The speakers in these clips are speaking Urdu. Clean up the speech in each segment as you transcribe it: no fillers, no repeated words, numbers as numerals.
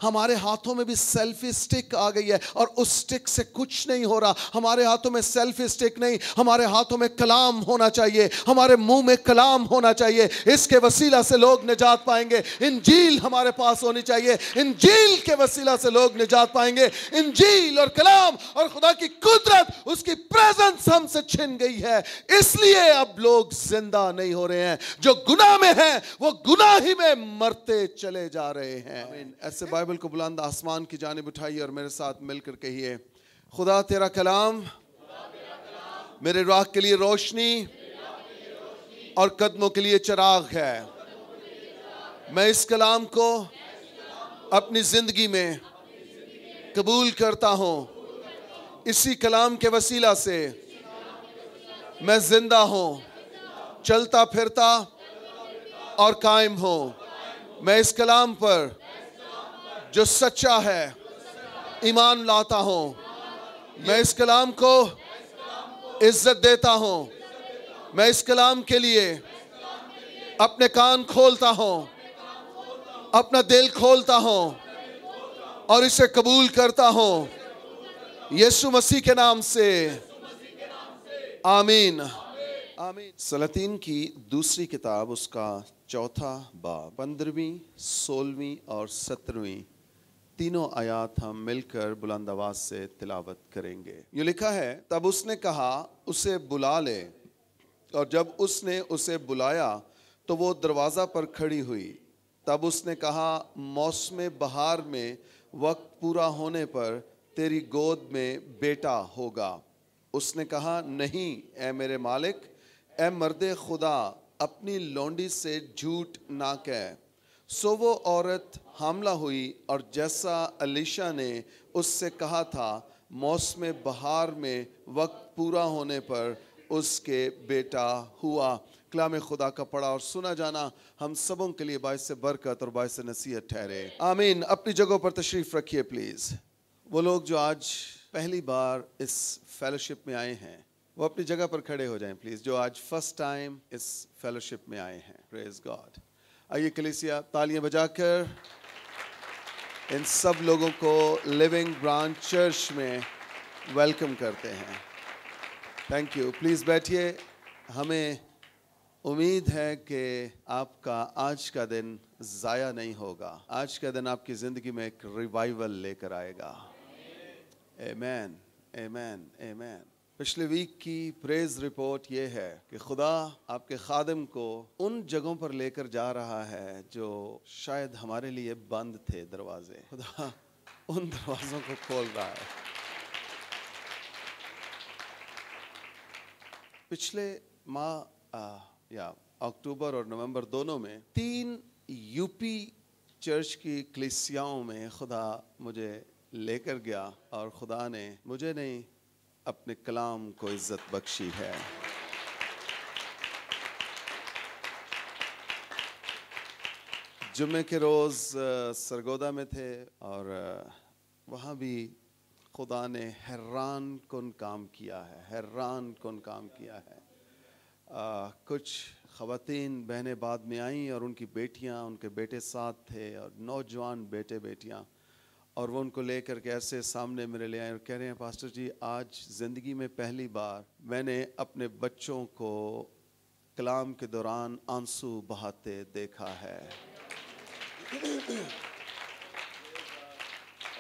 ہمارے ہاتھوں میں بھی سیلفی سٹک آ گئی ہے اور اس سٹک سے کچھ نہیں ہو رہا. ہمارے ہاتھوں میں سیلفی سٹک نہیں, ہمارے ہاتھوں میں کلام ہونا چاہیے, ہمارے منہ میں کلام ہونا چاہیے. اس کے وسیلہ سے لوگ نجات پائیں گے. انجیل ہمارے پاس ہونی چاہیے, انجیل کے وسیلہ سے لوگ نجات پائیں گے. انجیل اور کلام اور خدا کی قدرت, اس کی پریزنس ہم سے چھن گئی ہے, اس لیے اب لوگ زندہ نہیں ہو رہے ہیں. جو گناہ میں ہیں وہ گناہ ہی میں مرتے چلے جا رہے ہیں. ایسے بائبل کو بلند آسمان کی جانب اٹھائیے اور میرے ساتھ مل کر کہیے, خدا تیرا کلام میرے راہ کے لیے روشنی اور قدموں کے لیے چراغ ہے. میں اس کلام کو اپنی زندگی میں قبول کرتا ہوں. اسی کلام کے وسیلہ سے میں زندہ ہوں, چلتا پھرتا اور قائم ہوں. میں اس کلام پر جو سچا ہے ایمان لاتا ہوں. میں اس کلام کو عزت دیتا ہوں. میں اس کلام کے لیے اپنے کان کھولتا ہوں, اپنا دل کھولتا ہوں اور اسے قبول کرتا ہوں یسوع مسیح کے نام سے, آمین. آمین. سلاطین کی دوسری کتاب, اس کا 4 باب, 15ویں 16ویں اور 17ویں تینوں آیات ہم مل کر بلند آواز سے تلاوت کریں گے. یہ لکھا ہے, تب اس نے کہا اسے بلا لے, اور جب اس نے اسے بلایا تو وہ دروازہ پر کھڑی ہوئی. تب اس نے کہا, موسم بہار میں وقت پورا ہونے پر تیری گود میں بیٹا ہوگا. اس نے کہا, نہیں اے میرے مالک, اے مرد خدا, اپنی لونڈی سے جھوٹ نہ کہہ. سو وہ عورت حاملہ ہوئی, اور جیسا الیشا نے اس سے کہا تھا, موسم بہار میں وقت پورا ہونے پر اس کے بیٹا ہوا. کلام خدا کا پڑھا اور سنا جانا ہم سبوں کے لیے باعث برکت اور باعث نصیحت ٹھہرے. آمین. اپنی جگہوں پر تشریف رکھیے پلیز. وہ لوگ جو آج پہلی بار اس فیلوشپ میں آئے ہیں وہ اپنی جگہ پر کھڑے ہو جائیں پلیز, جو آج فرسٹ ٹائم اس فیلوشپ میں آئے ہیں. پریز گاڈ. آئیے کلیسیا تالیاں بجا کر ان سب لوگوں کو لیونگ برانچ چرچ میں ویلکم کرتے ہیں. Thank you. پلیز بیٹھیے. ہمیں امید ہے کہ آپ کا آج کا دن ضائع نہیں ہوگا. آج کا دن آپ کی زندگی میں ایک ریوائیول لے کر آئے گا. Amen, amen, amen. پچھلے ویک کی پریز رپورٹ یہ ہے کہ خدا آپ کے خادم کو ان جگہوں پر لے کر جا رہا ہے جو شاید ہمارے لیے بند تھے دروازے. خدا ان دروازوں کو کھول رہا ہے. پچھلے ماہ یا اکتوبر اور نومبر دونوں میں 3 یوپی چرچ کی کلیسیاؤں میں خدا مجھے لے کر گیا, اور خدا نے مجھے نہیں اپنے کلام کو عزت بخشی ہے. جمعے کے روز سرگودا میں تھے, اور وہاں بھی خدا نے حیران کن کام کیا ہے, حیران کن کام کیا ہے. کچھ خواتین بہنیں بعد میں آئیں, اور ان کی بیٹیاں, ان کے بیٹے ساتھ تھے, اور نوجوان بیٹے بیٹیاں, اور وہ ان کو لے کر کے ایسے سامنے میرے لے آئے اور کہہ رہے ہیں, پاسٹر جی آج زندگی میں پہلی بار میں نے اپنے بچوں کو کلام کے دوران آنسو بہاتے دیکھا ہے.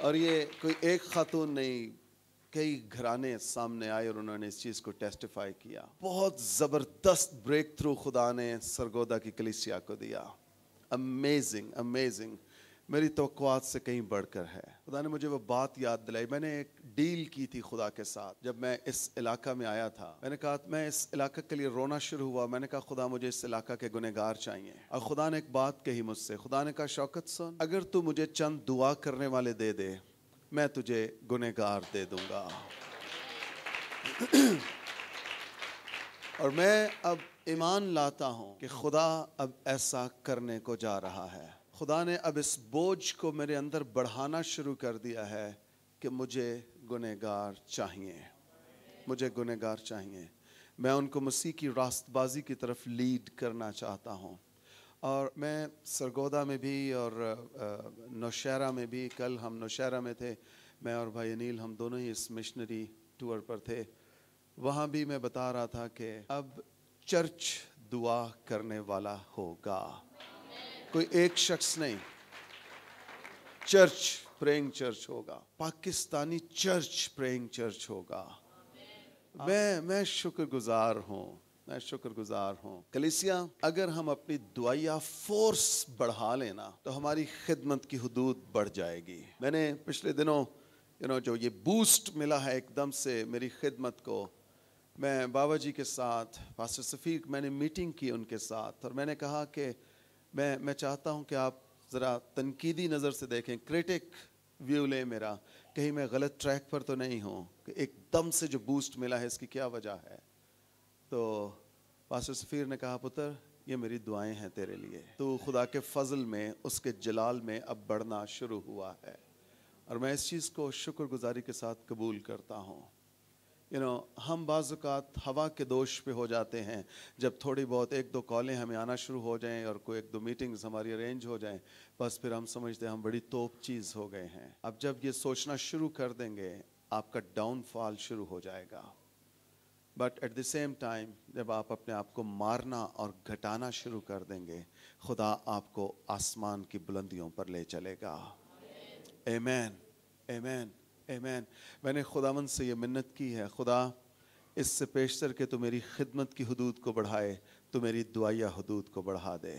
اور یہ کوئی ایک خاتون نہیں, کئی گھرانے سامنے آئے اور انہوں نے اس چیز کو ٹیسٹیفائی کیا. بہت زبردست بریک تھرو خدا نے سرگودا کی کلیسیا کو دیا. Amazing, amazing. میری توقعات سے کہیں بڑھ کر ہے. خدا نے مجھے وہ بات یاد دلائی. میں نے ایک ڈیل کی تھی خدا کے ساتھ جب میں اس علاقہ میں آیا تھا. میں نے کہا, میں اس علاقہ کے لیے رونا شروع ہوا. میں نے کہا, خدا مجھے اس علاقہ کے گنہگار چاہیے. اور خدا نے ایک بات کہی مجھ سے. خدا نے کہا, شوکت سن, اگر تو مجھے چند دعا کرنے والے دے دے, میں تجھے گنہگار دے دوں گا. اور میں اب ایمان لاتا ہوں کہ خدا اب ایسا کرنے کو جا رہا ہے. خدا نے اب اس بوجھ کو میرے اندر بڑھانا شروع کر دیا ہے کہ مجھے گنہگار چاہیے, مجھے گنہگار چاہیے. میں ان کو مسیح کی راست بازی کی طرف لیڈ کرنا چاہتا ہوں. اور میں سرگودا میں بھی اور نوشہرہ میں بھی، کل ہم نوشہرہ میں تھے، میں اور بھائی انیل ہم دونوں ہی اس مشنری ٹور پر تھے. وہاں بھی میں بتا رہا تھا کہ اب چرچ دعا کرنے والا ہوگا، کوئی ایک شخص نہیں. چرچ پریئنگ چرچ ہوگا، پاکستانی چرچ پریئنگ چرچ ہوگا. میں شکر گزار ہوں، میں شکر گزار ہوں. کلیسیا، اگر ہم اپنی دعائیا فورس بڑھا لینا تو ہماری خدمت کی حدود بڑھ جائے گی. میں نے پچھلے دنوں جو یہ بوسٹ ملا ہے ایک دم سے میری خدمت کو، میں بابا جی کے ساتھ پاسٹر صفیق میں نے میٹنگ کی ان کے ساتھ، اور میں نے کہا کہ میں چاہتا ہوں کہ آپ ذرا تنقیدی نظر سے دیکھیں، کریٹک ویو لیں میرا، کہیں میں غلط ٹریک پر تو نہیں ہوں کہ ایک دم سے جو بوسٹ ملا ہے اس کی کیا وجہ ہے. تو پاسٹر سفیر نے کہا پتر یہ میری دعائیں ہیں تیرے لیے، تو خدا کے فضل میں اس کے جلال میں اب بڑھنا شروع ہوا ہے، اور میں اس چیز کو شکر گزاری کے ساتھ قبول کرتا ہوں. ہم بعض اوقات ہوا کے دوش پہ ہو جاتے ہیں، جب تھوڑی بہت ایک دو کالیں ہمیں آنا شروع ہو جائیں اور کوئی ایک دو میٹنگز ہماری ارینج ہو جائیں، بس پھر ہم سمجھتے ہیں ہم بڑی توپ چیز ہو گئے ہیں. اب جب یہ سوچنا شروع کر دیں گے آپ کا ڈاؤن فال شروع ہو جائے گا. But at the same time جب آپ اپنے آپ کو مارنا اور گھٹانا شروع کر دیں گے، خدا آپ کو آسمان کی بلندیوں پر لے چلے گا. آمین، آمین، آمین. میں نے خداوند سے یہ منت کی ہے، خدا اس سے پیشتر کہ تو میری خدمت کی حدود کو بڑھائے، تو میری دعائیا حدود کو بڑھا دے.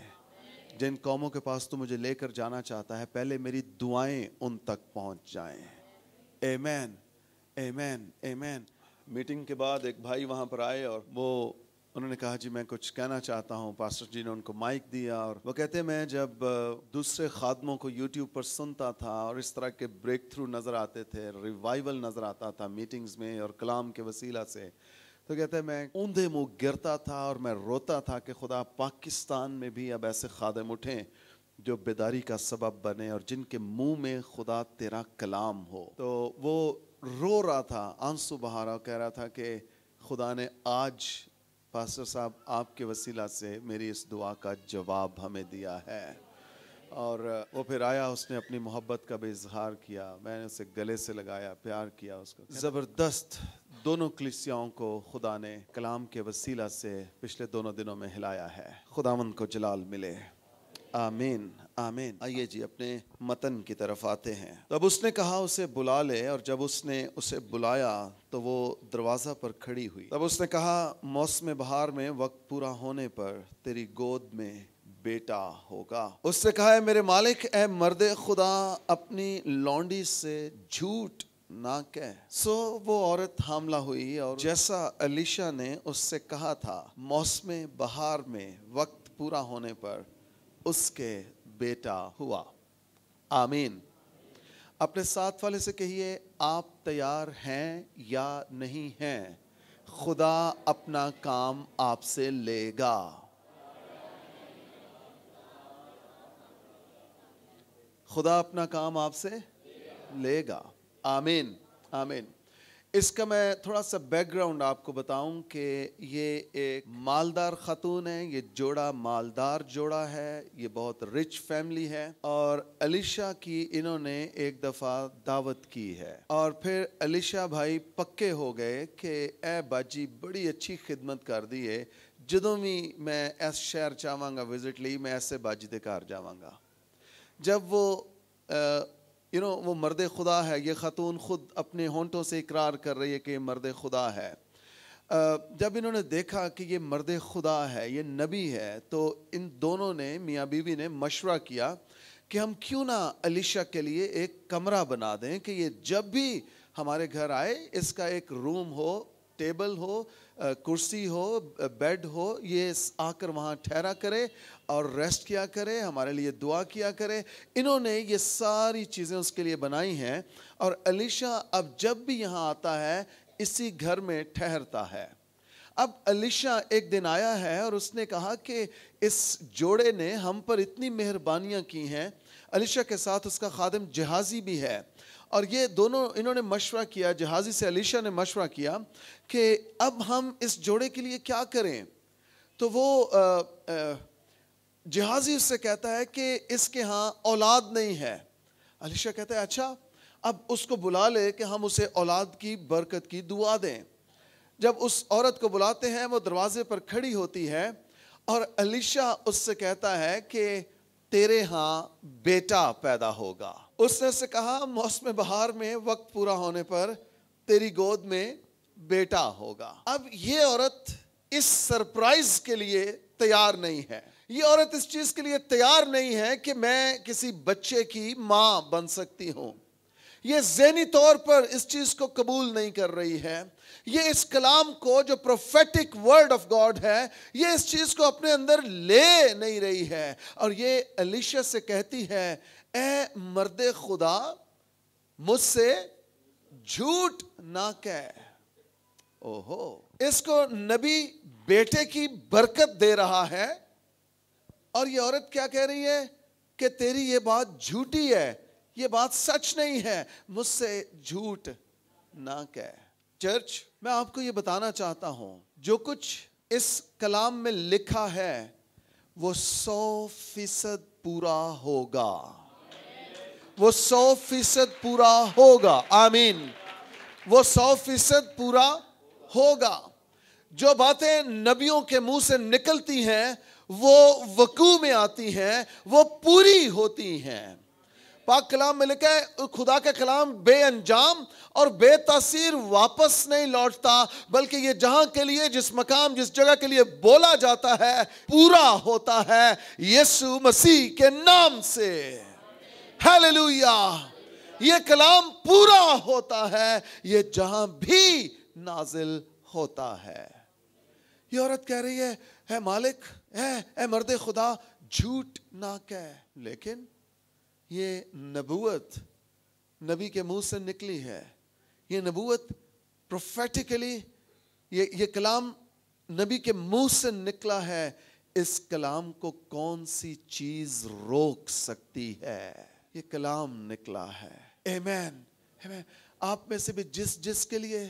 جن قوموں کے پاس تو مجھے لے کر جانا چاہتا ہے، پہلے میری دعائیں ان تک پہنچ جائیں. آمین، آمین، آمین. میٹنگ کے بعد ایک بھائی وہاں پر آئے اور انہوں نے کہا جی میں کچھ کہنا چاہتا ہوں. پاسٹر جی نے ان کو مائک دیا اور وہ کہتے میں جب دوسرے خادموں کو یوٹیوب پر سنتا تھا اور اس طرح کے بریک تھرو نظر آتے تھے، ریوائیول نظر آتا تھا میٹنگز میں اور کلام کے وسیلہ سے، تو کہتے ہیں میں اوندھے منہ گرتا تھا اور میں روتا تھا کہ خدا پاکستان میں بھی اب ایسے خادم اٹھیں جو بیداری کا سبب بنے اور جن کے منہ میں خدا تیرا کلام ہو. تو وہ رو رہا تھا، آنسو بہا رہا، کہہ رہا تھا کہ خدا نے آج پاسٹر صاحب آپ کے وسیلہ سے میری اس دعا کا جواب ہمیں دیا ہے. اور وہ پھر آیا، اس نے اپنی محبت کا بھی اظہار کیا، میں نے اسے گلے سے لگایا، پیار کیا اس کو. زبردست دونوں کلیسیاؤں کو خدا نے کلام کے وسیلہ سے پچھلے دونوں دنوں میں ہلایا ہے. خداوند کو جلال ملے. آمین، آمین. آئیے جی اپنے متن کی طرف آتے ہیں. تب اس نے کہا اسے بلا لے، اور جب اس نے اسے بلایا تو وہ دروازہ پر کھڑی ہوئی. تب اس نے کہا موسم بہار میں وقت پورا ہونے پر تیری گود میں بیٹا ہوگا. اس نے کہا ہے میرے مالک، اے مرد خدا اپنی لونڈی سے جھوٹ نہ کہہ. سو وہ عورت حاملہ ہوئی، اور جیسا الیشا نے اس سے کہا تھا موسم بہار میں وقت پورا ہونے پر اس کے بیٹا ہوا. آمین. اپنے ساتھ والے سے کہیے آپ تیار ہیں یا نہیں ہیں؟ خدا اپنا کام آپ سے لے گا. خدا اپنا کام آپ سے لے گا. آمین، آمین. اس کا میں تھوڑا سا بیک گراؤنڈ آپ کو بتاؤں کہ یہ ایک مالدار خاتون ہے، یہ جوڑا مالدار جوڑا ہے، یہ بہت رچ فیملی ہے، اور الیشا کی انہوں نے ایک دفعہ دعوت کی ہے، اور پھر الیشا بھائی پکے ہو گئے کہ اے باجی بڑی اچھی خدمت کر دی ہے، جدوں بھی میں اس شہر چاہواں گا وزٹ لی میں ایسے باجی دے گھر جاواں گا. جب وہ مرد خدا ہے، یہ خاتون خود اپنے ہونٹوں سے اقرار کر رہی ہے کہ یہ مرد خدا ہے. جب انہوں نے دیکھا کہ یہ مرد خدا ہے، یہ نبی ہے، تو ان دونوں نے، میاں بیوی نے مشورہ کیا کہ ہم کیوں نہ الیشا کے لیے ایک کمرہ بنا دیں کہ یہ جب بھی ہمارے گھر آئے اس کا ایک روم ہو، ٹیبل ہو، کرسی ہو، بیڈ ہو، یہ آ کر وہاں ٹھہرا کرے اور ریسٹ کیا کرے، ہمارے لیے دعا کیا کرے. انہوں نے یہ ساری چیزیں اس کے لیے بنائی ہیں، اور الیشا اب جب بھی یہاں آتا ہے اسی گھر میں ٹھہرتا ہے. اب الیشا ایک دن آیا ہے اور اس نے کہا کہ اس جوڑے نے ہم پر اتنی مہربانیاں کی ہیں. الیشا کے ساتھ اس کا خادم جہازی بھی ہے، اور یہ دونوں انہوں نے مشورہ کیا، جہازی سے الیشا نے مشورہ کیا کہ اب ہم اس جوڑے کے لیے کیا کریں. تو وہ جہازی اس سے کہتا ہے کہ اس کے ہاں اولاد نہیں ہے. الیشا کہتا ہے اچھا اب اس کو بلا لے کہ ہم اسے اولاد کی برکت کی دعا دیں. جب اس عورت کو بلاتے ہیں وہ دروازے پر کھڑی ہوتی ہے اور الیشا اس سے کہتا ہے کہ تیرے ہاں بیٹا پیدا ہوگا. اس نے اس سے کہا موسم بہار میں وقت پورا ہونے پر تیری گود میں بیٹا ہوگا. اب یہ عورت اس سرپرائز کے لیے تیار نہیں ہے. یہ عورت اس چیز کے لیے تیار نہیں ہے کہ میں کسی بچے کی ماں بن سکتی ہوں. یہ ذہنی طور پر اس چیز کو قبول نہیں کر رہی ہے. یہ اس کلام کو جو پروفیٹک ورڈ آف گاڈ ہے یہ اس چیز کو اپنے اندر لے نہیں رہی ہے. اور یہ الیشا سے کہتی ہے اے مرد خدا مجھ سے جھوٹ نہ کہہ. اوہو, اس کو نبی بیٹے کی برکت دے رہا ہے اور یہ عورت کیا کہہ رہی ہے کہ تیری یہ بات جھوٹی ہے, یہ بات سچ نہیں ہے, مجھ سے جھوٹ نہ کہہ. چرچ میں آپ کو یہ بتانا چاہتا ہوں جو کچھ اس کلام میں لکھا ہے وہ 100% پورا ہوگا. وہ 100% پورا ہوگا. آمین. وہ 100% پورا ہوگا. جو باتیں نبیوں کے منہ سے نکلتی ہیں وہ وقوع میں آتی ہیں, وہ پوری ہوتی ہیں. پاک کلام میں لکھا ہے خدا کا کلام بے انجام اور بے تاثیر واپس نہیں لوٹتا بلکہ یہ جہاں کے لیے جس مقام جس جگہ کے لیے بولا جاتا ہے پورا ہوتا ہے یسوع مسیح کے نام سے. ہیلیلویا. یہ کلام پورا ہوتا ہے, یہ جہاں بھی نازل ہوتا ہے. یہ عورت کہہ رہی ہے اے مالک اے مرد خدا جھوٹ نہ کہہ. لیکن یہ نبوت نبی کے منہ سے نکلی ہے. یہ نبوت پروفیٹیکلی یہ کلام نبی کے منہ سے نکلا ہے. اس کلام کو کون سی چیز روک سکتی ہے؟ یہ کلام نکلا ہے. آمین. آپ میں سے بھی جس کے لیے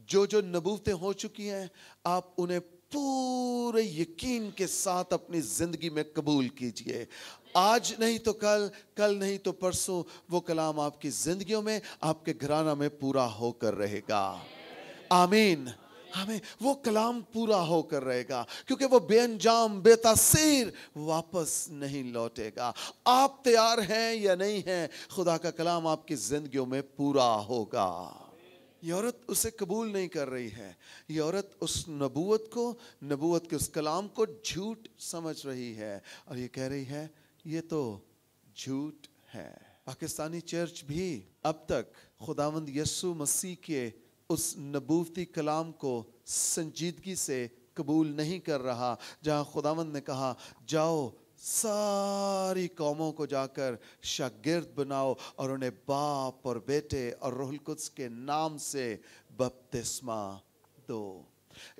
جو نبوتیں ہو چکی ہیں آپ انہیں پورے یقین کے ساتھ اپنی زندگی میں قبول کیجئے. آج نہیں تو کل نہیں تو پرسوں وہ کلام آپ کی زندگیوں میں آپ کے گھرانہ میں پورا ہو کر رہے گا. آمین. ہمیں وہ کلام پورا ہو کر رہے گا کیونکہ وہ بے انجام بے تاثیر واپس نہیں لوٹے گا. آپ تیار ہیں یا نہیں ہیں؟ خدا کا کلام آپ کی زندگیوں میں پورا ہوگا. یہ عورت اسے قبول نہیں کر رہی ہے. یہ عورت اس نبوت کے اس کلام کو جھوٹ سمجھ رہی ہے اور یہ کہہ رہی ہے یہ تو جھوٹ ہے. پاکستانی چرچ بھی اب تک خداوند یسوع مسیح کے اس نبوتی کلام کو سنجیدگی سے قبول نہیں کر رہا. جہاں خداوند نے کہا جاؤ ساری قوموں کو جا کر شاگرد بناؤ اور انہیں باپ اور بیٹے اور روح القدس کے نام سے بپتسمہ دو.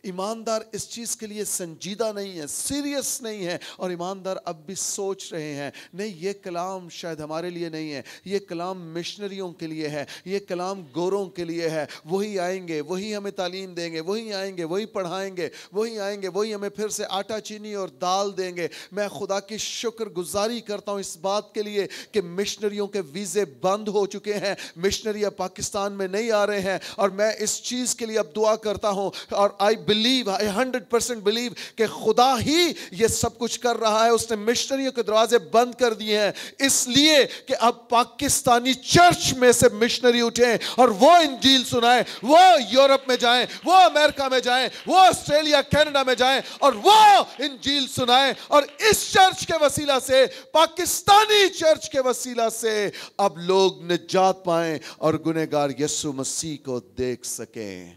ایماندار اس چیز کے لیے سنجیدہ نہیں ہے, سیریس نہیں ہے, اور ایماندار اب بھی سوچ رہے ہیں نہیں یہ کلام شاید ہمارے لیے نہیں ہے, یہ کلام مشنریوں کے لیے ہے, یہ کلام گوروں کے لیے ہے. وہی آئیں گے, وہی ہمیں تعلیم دیں گے, وہی آئیں گے, وہی پڑھائیں گے, وہی آئیں گے, وہی ہمیں پھر سے آٹا چینی اور دال دیں گے. میں خدا کی شکر گزاری کرتا ہوں اس بات کے لیے کہ مشنریوں کے ویزے بند ہو چکے ہیں, مشنری اب پاکستان میں نہیں آ رہے ہیں, اور میں اس چیز کے لیے اب دعا کرتا ہوں اور I 100% believe کہ خدا ہی یہ سب کچھ کر رہا ہے. اس نے مشنریوں کے دروازے بند کر دیے ہیں اس لیے کہ اب پاکستانی چرچ میں سے مشنری اٹھیں اور وہ انجیل سنائیں, وہ یورپ میں جائیں, وہ امریکہ میں جائیں, وہ آسٹریلیا کینیڈا میں جائیں اور وہ انجیل سنائیں. اور اس چرچ کے وسیلہ سے, پاکستانی چرچ کے وسیلہ سے اب لوگ نجات پائیں اور گنہگار یسوع مسیح کو دیکھ سکیں.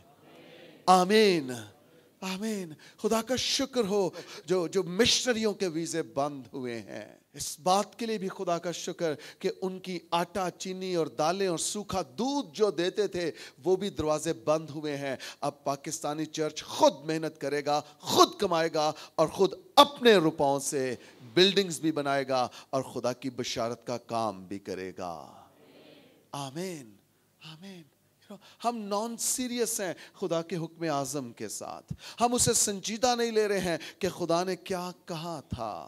آمین. آمین. خدا کا شکر ہو جو مشنریوں کے ویزے بند ہوئے ہیں. اس بات کے لیے بھی خدا کا شکر کہ ان کی آٹا چینی اور دالیں اور سوکھا دودھ جو دیتے تھے وہ بھی دروازے بند ہوئے ہیں. اب پاکستانی چرچ خود محنت کرے گا, خود کمائے گا اور خود اپنے روپوں سے بلڈنگز بھی بنائے گا اور خدا کی بشارت کا کام بھی کرے گا. آمین. آمین. ہم نان سیریس ہیں خدا کے حکم اعظم کے ساتھ. ہم اسے سنجیدہ نہیں لے رہے ہیں کہ خدا نے کیا کہا تھا.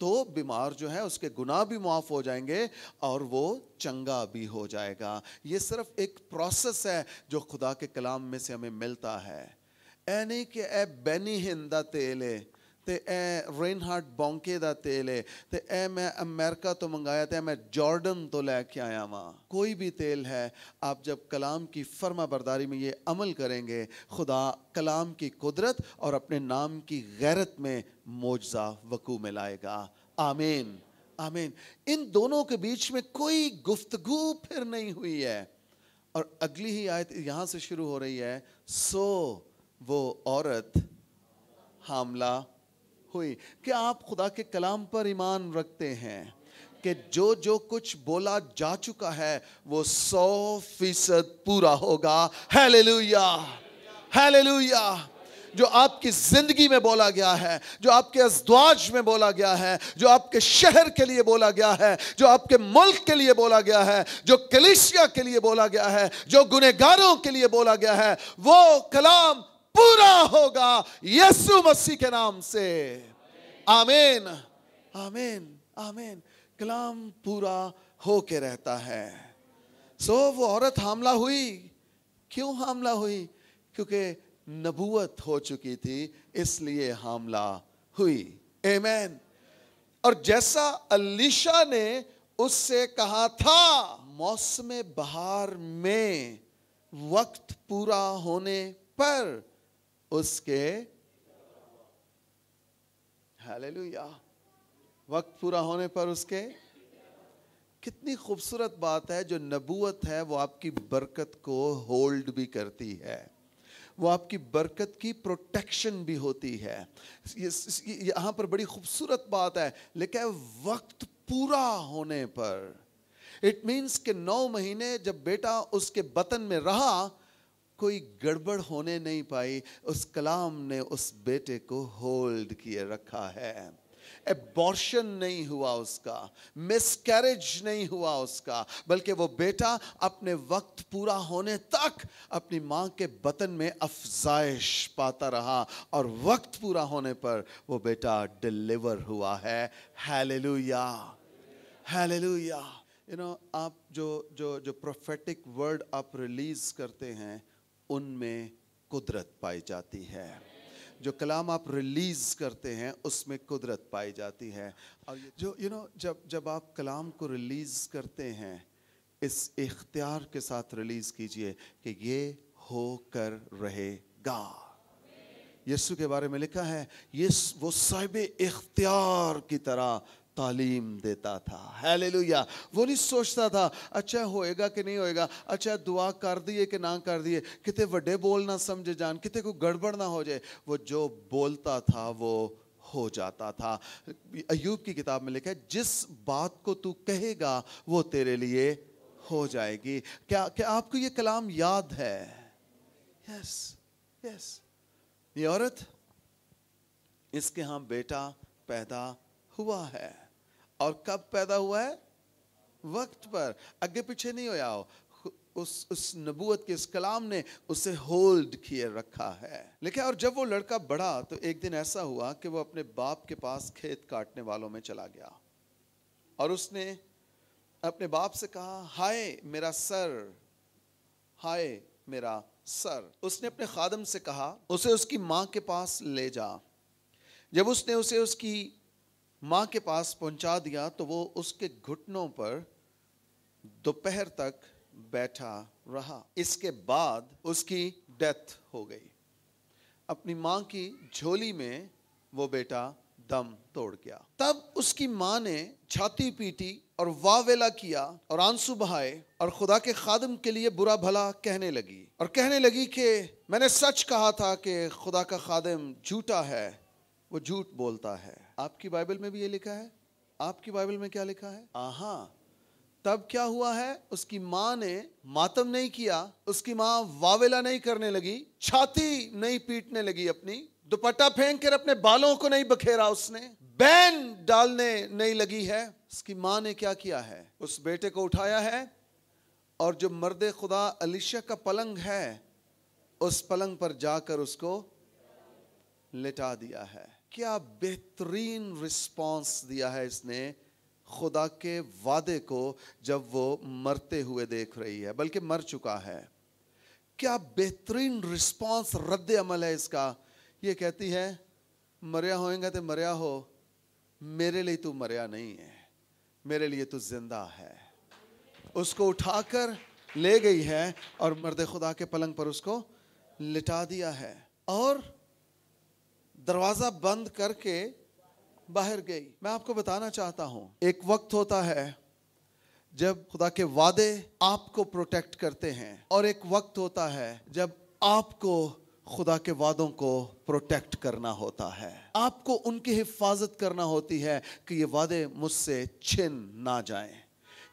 تو بیمار جو ہے اس کے گناہ بھی معاف ہو جائیں گے اور وہ چنگا بھی ہو جائے گا. یہ صرف ایک پروسیس ہے جو خدا کے کلام میں سے ہمیں ملتا ہے. اے نہیں کہ اے بینی ہند دا تیل ہے تے اے رین ہارٹ بونکے دا تیل ہے تے اے میں امریکہ تو منگایا تے میں جارڈن تو لے کے آیا ہاں. کوئی بھی تیل ہے, آپ جب کلام کی فرما برداری میں یہ عمل کریں گے, خدا کلام کی قدرت اور اپنے نام کی غیرت میں معجزہ وقوع میں لائے گا. آمین آمین. ان دونوں کے بیچ میں کوئی گفتگو پھر نہیں ہوئی ہے. اور اگلی ہی آیت یہاں سے شروع ہو رہی ہے, سو وہ عورت حاملہ ہوئی. کیا آپ خدا کے کلام پر ایمان رکھتے ہیں کہ جو کچھ بولا جا چکا ہے وہ 100% پورا ہوگا؟ Hallelujah hallelujah. جو آپ کی زندگی میں بولا گیا ہے, جو آپ کے ازدواج میں بولا گیا ہے, جو آپ کے شہر کے لیے بولا گیا ہے, جو آپ کے ملک کے لیے بولا گیا ہے, جو کلیسیا کے لیے بولا گیا ہے, جو گنہگاروں کے لیے بولا گیا ہے, وہ کلام پورا ہوگا یسوع مسیح کے نام سے. آمین آمین آمین. کلام پورا ہو کے رہتا ہے. سو وہ عورت حاملہ ہوئی. کیوں حاملہ ہوئی؟ کیونکہ نبوت ہو چکی تھی, اس لیے حاملہ ہوئی. آمین. اور جیسا الیشا نے اس سے کہا تھا, موسم بہار میں وقت پورا ہونے پر اس کے ہیلیلویا وقت پورا ہونے پر اس کے. کتنی خوبصورت بات ہے. جو نبوت ہے وہ آپ کی برکت کو ہولڈ بھی کرتی ہے, وہ آپ کی برکت کی پروٹیکشن بھی ہوتی ہے. یہاں پر بڑی خوبصورت بات ہے, لکھا ہے وقت پورا ہونے پر. اٹ مینس کہ 9 مہینے جب بیٹا اس کے بطن میں رہا, کوئی گڑبڑ ہونے نہیں پائی. اس کلام نے اس بیٹے کو ہولڈ کیے رکھا ہے. ایبورشن نہیں ہوا اس کا, مس کیریج نہیں ہوا اس کا, بلکہ وہ بیٹا اپنے وقت پورا ہونے تک اپنی ماں کے بطن میں افزائش پاتا رہا, اور وقت پورا ہونے پر وہ بیٹا ڈیلیور ہوا ہے. Hallelujah hallelujah. آپ جو پروفیٹک ورڈ آپ ریلیز کرتے ہیں ان میں قدرت پائی جاتی ہے. جو کلام آپ ریلیز کرتے ہیں اس میں قدرت پائی جاتی ہے. اور جب آپ کلام کو ریلیز کرتے ہیں, اس اختیار کے ساتھ ریلیز کیجئے کہ یہ ہو کر رہے گا. یسوع کے بارے میں لکھا ہے, وہ صاحب اختیار کی طرح تعلیم دیتا تھا. ہیلیلویا. وہ نہیں سوچتا تھا اچھا ہوئے گا کہ نہیں ہوئے گا, اچھا دعا کر دیے کہ نہ کر دیے, کتے وڈے بول نہ سمجھے جان, کتے کو گڑبڑ نہ ہو جائے. وہ جو بولتا تھا وہ ہو جاتا تھا. ایوب کی کتاب میں لکھا ہے, جس بات کو تو کہے گا وہ تیرے لیے ہو جائے گی. کیا آپ کو یہ کلام یاد ہے؟ یس یس. یہ عورت, اس کے ہاں بیٹا پیدا ہوا ہے. اور کب پیدا ہوا ہے؟ وقت پر. اگے پیچھے نہیں ہویا ہو. اس نبوت کے اس کلام نے اسے ہولڈ کیے رکھا ہے. لیکن اور جب وہ لڑکا بڑھا تو ایک دن ایسا ہوا کہ وہ اپنے باپ کے پاس کھیت کاٹنے والوں میں چلا گیا, اور اس نے اپنے باپ سے کہا, ہائے میرا سر, ہائے میرا سر. اس نے اپنے خادم سے کہا اسے اس کی ماں کے پاس لے جا. جب اس نے اسے اس کی ماں کے پاس پہنچا دیا تو وہ اس کے گھٹنوں پر دوپہر تک بیٹھا رہا. اس کے بعد اس کی ڈیتھ ہو گئی. اپنی ماں کی جھولی میں وہ بیٹا دم توڑ گیا. تب اس کی ماں نے چھاتی پیٹی اور واہ ویلا کیا اور آنسو بہائے, اور خدا کے خادم کے لیے برا بھلا کہنے لگی, اور کہنے لگی کہ میں نے سچ کہا تھا کہ خدا کا خادم جھوٹا ہے, وہ جھوٹ بولتا ہے. آپ کی بائبل میں بھی یہ لکھا ہے؟ آپ کی بائبل میں کیا لکھا ہے؟ آہاں. تب کیا ہوا ہے؟ اس کی ماں نے ماتم نہیں کیا, اس کی ماں واویلا نہیں کرنے لگی, چھاتی نہیں پیٹنے لگی, اپنی دوپٹہ پھینک کر اپنے بالوں کو نہیں بکھیرا, اس نے بین ڈالنے نہیں لگی ہے. اس کی ماں نے کیا کیا ہے؟ اس بیٹے کو اٹھایا ہے, اور جو مرد خدا الیشا کا پلنگ ہے اس پلنگ پر جا کر اس کو لٹا دیا ہے. کیا بہترین رسپانس دیا ہے اس نے خدا کے وعدے کو جب وہ مرتے ہوئے دیکھ رہی ہے، بلکہ مر چکا ہے. کیا بہترین رسپانس رد عمل ہے اس کا. یہ کہتی ہے مریا ہوئیں گا تو مریا ہو، میرے لیے تو مریا نہیں ہے، میرے لیے تو زندہ ہے. اس کو اٹھا کر لے گئی ہے اور مرد خدا کے پلنگ پر اس کو لٹا دیا ہے اور دروازہ بند کر کے باہر گئی. میں آپ کو بتانا چاہتا ہوں، ایک وقت ہوتا ہے جب خدا کے وعدے آپ کو پروٹیکٹ کرتے ہیں، اور ایک وقت ہوتا ہے جب آپ کو خدا کے وعدوں کو پروٹیکٹ کرنا ہوتا ہے. آپ کو ان کی حفاظت کرنا ہوتی ہے کہ یہ وعدے مجھ سے چھن نہ جائیں،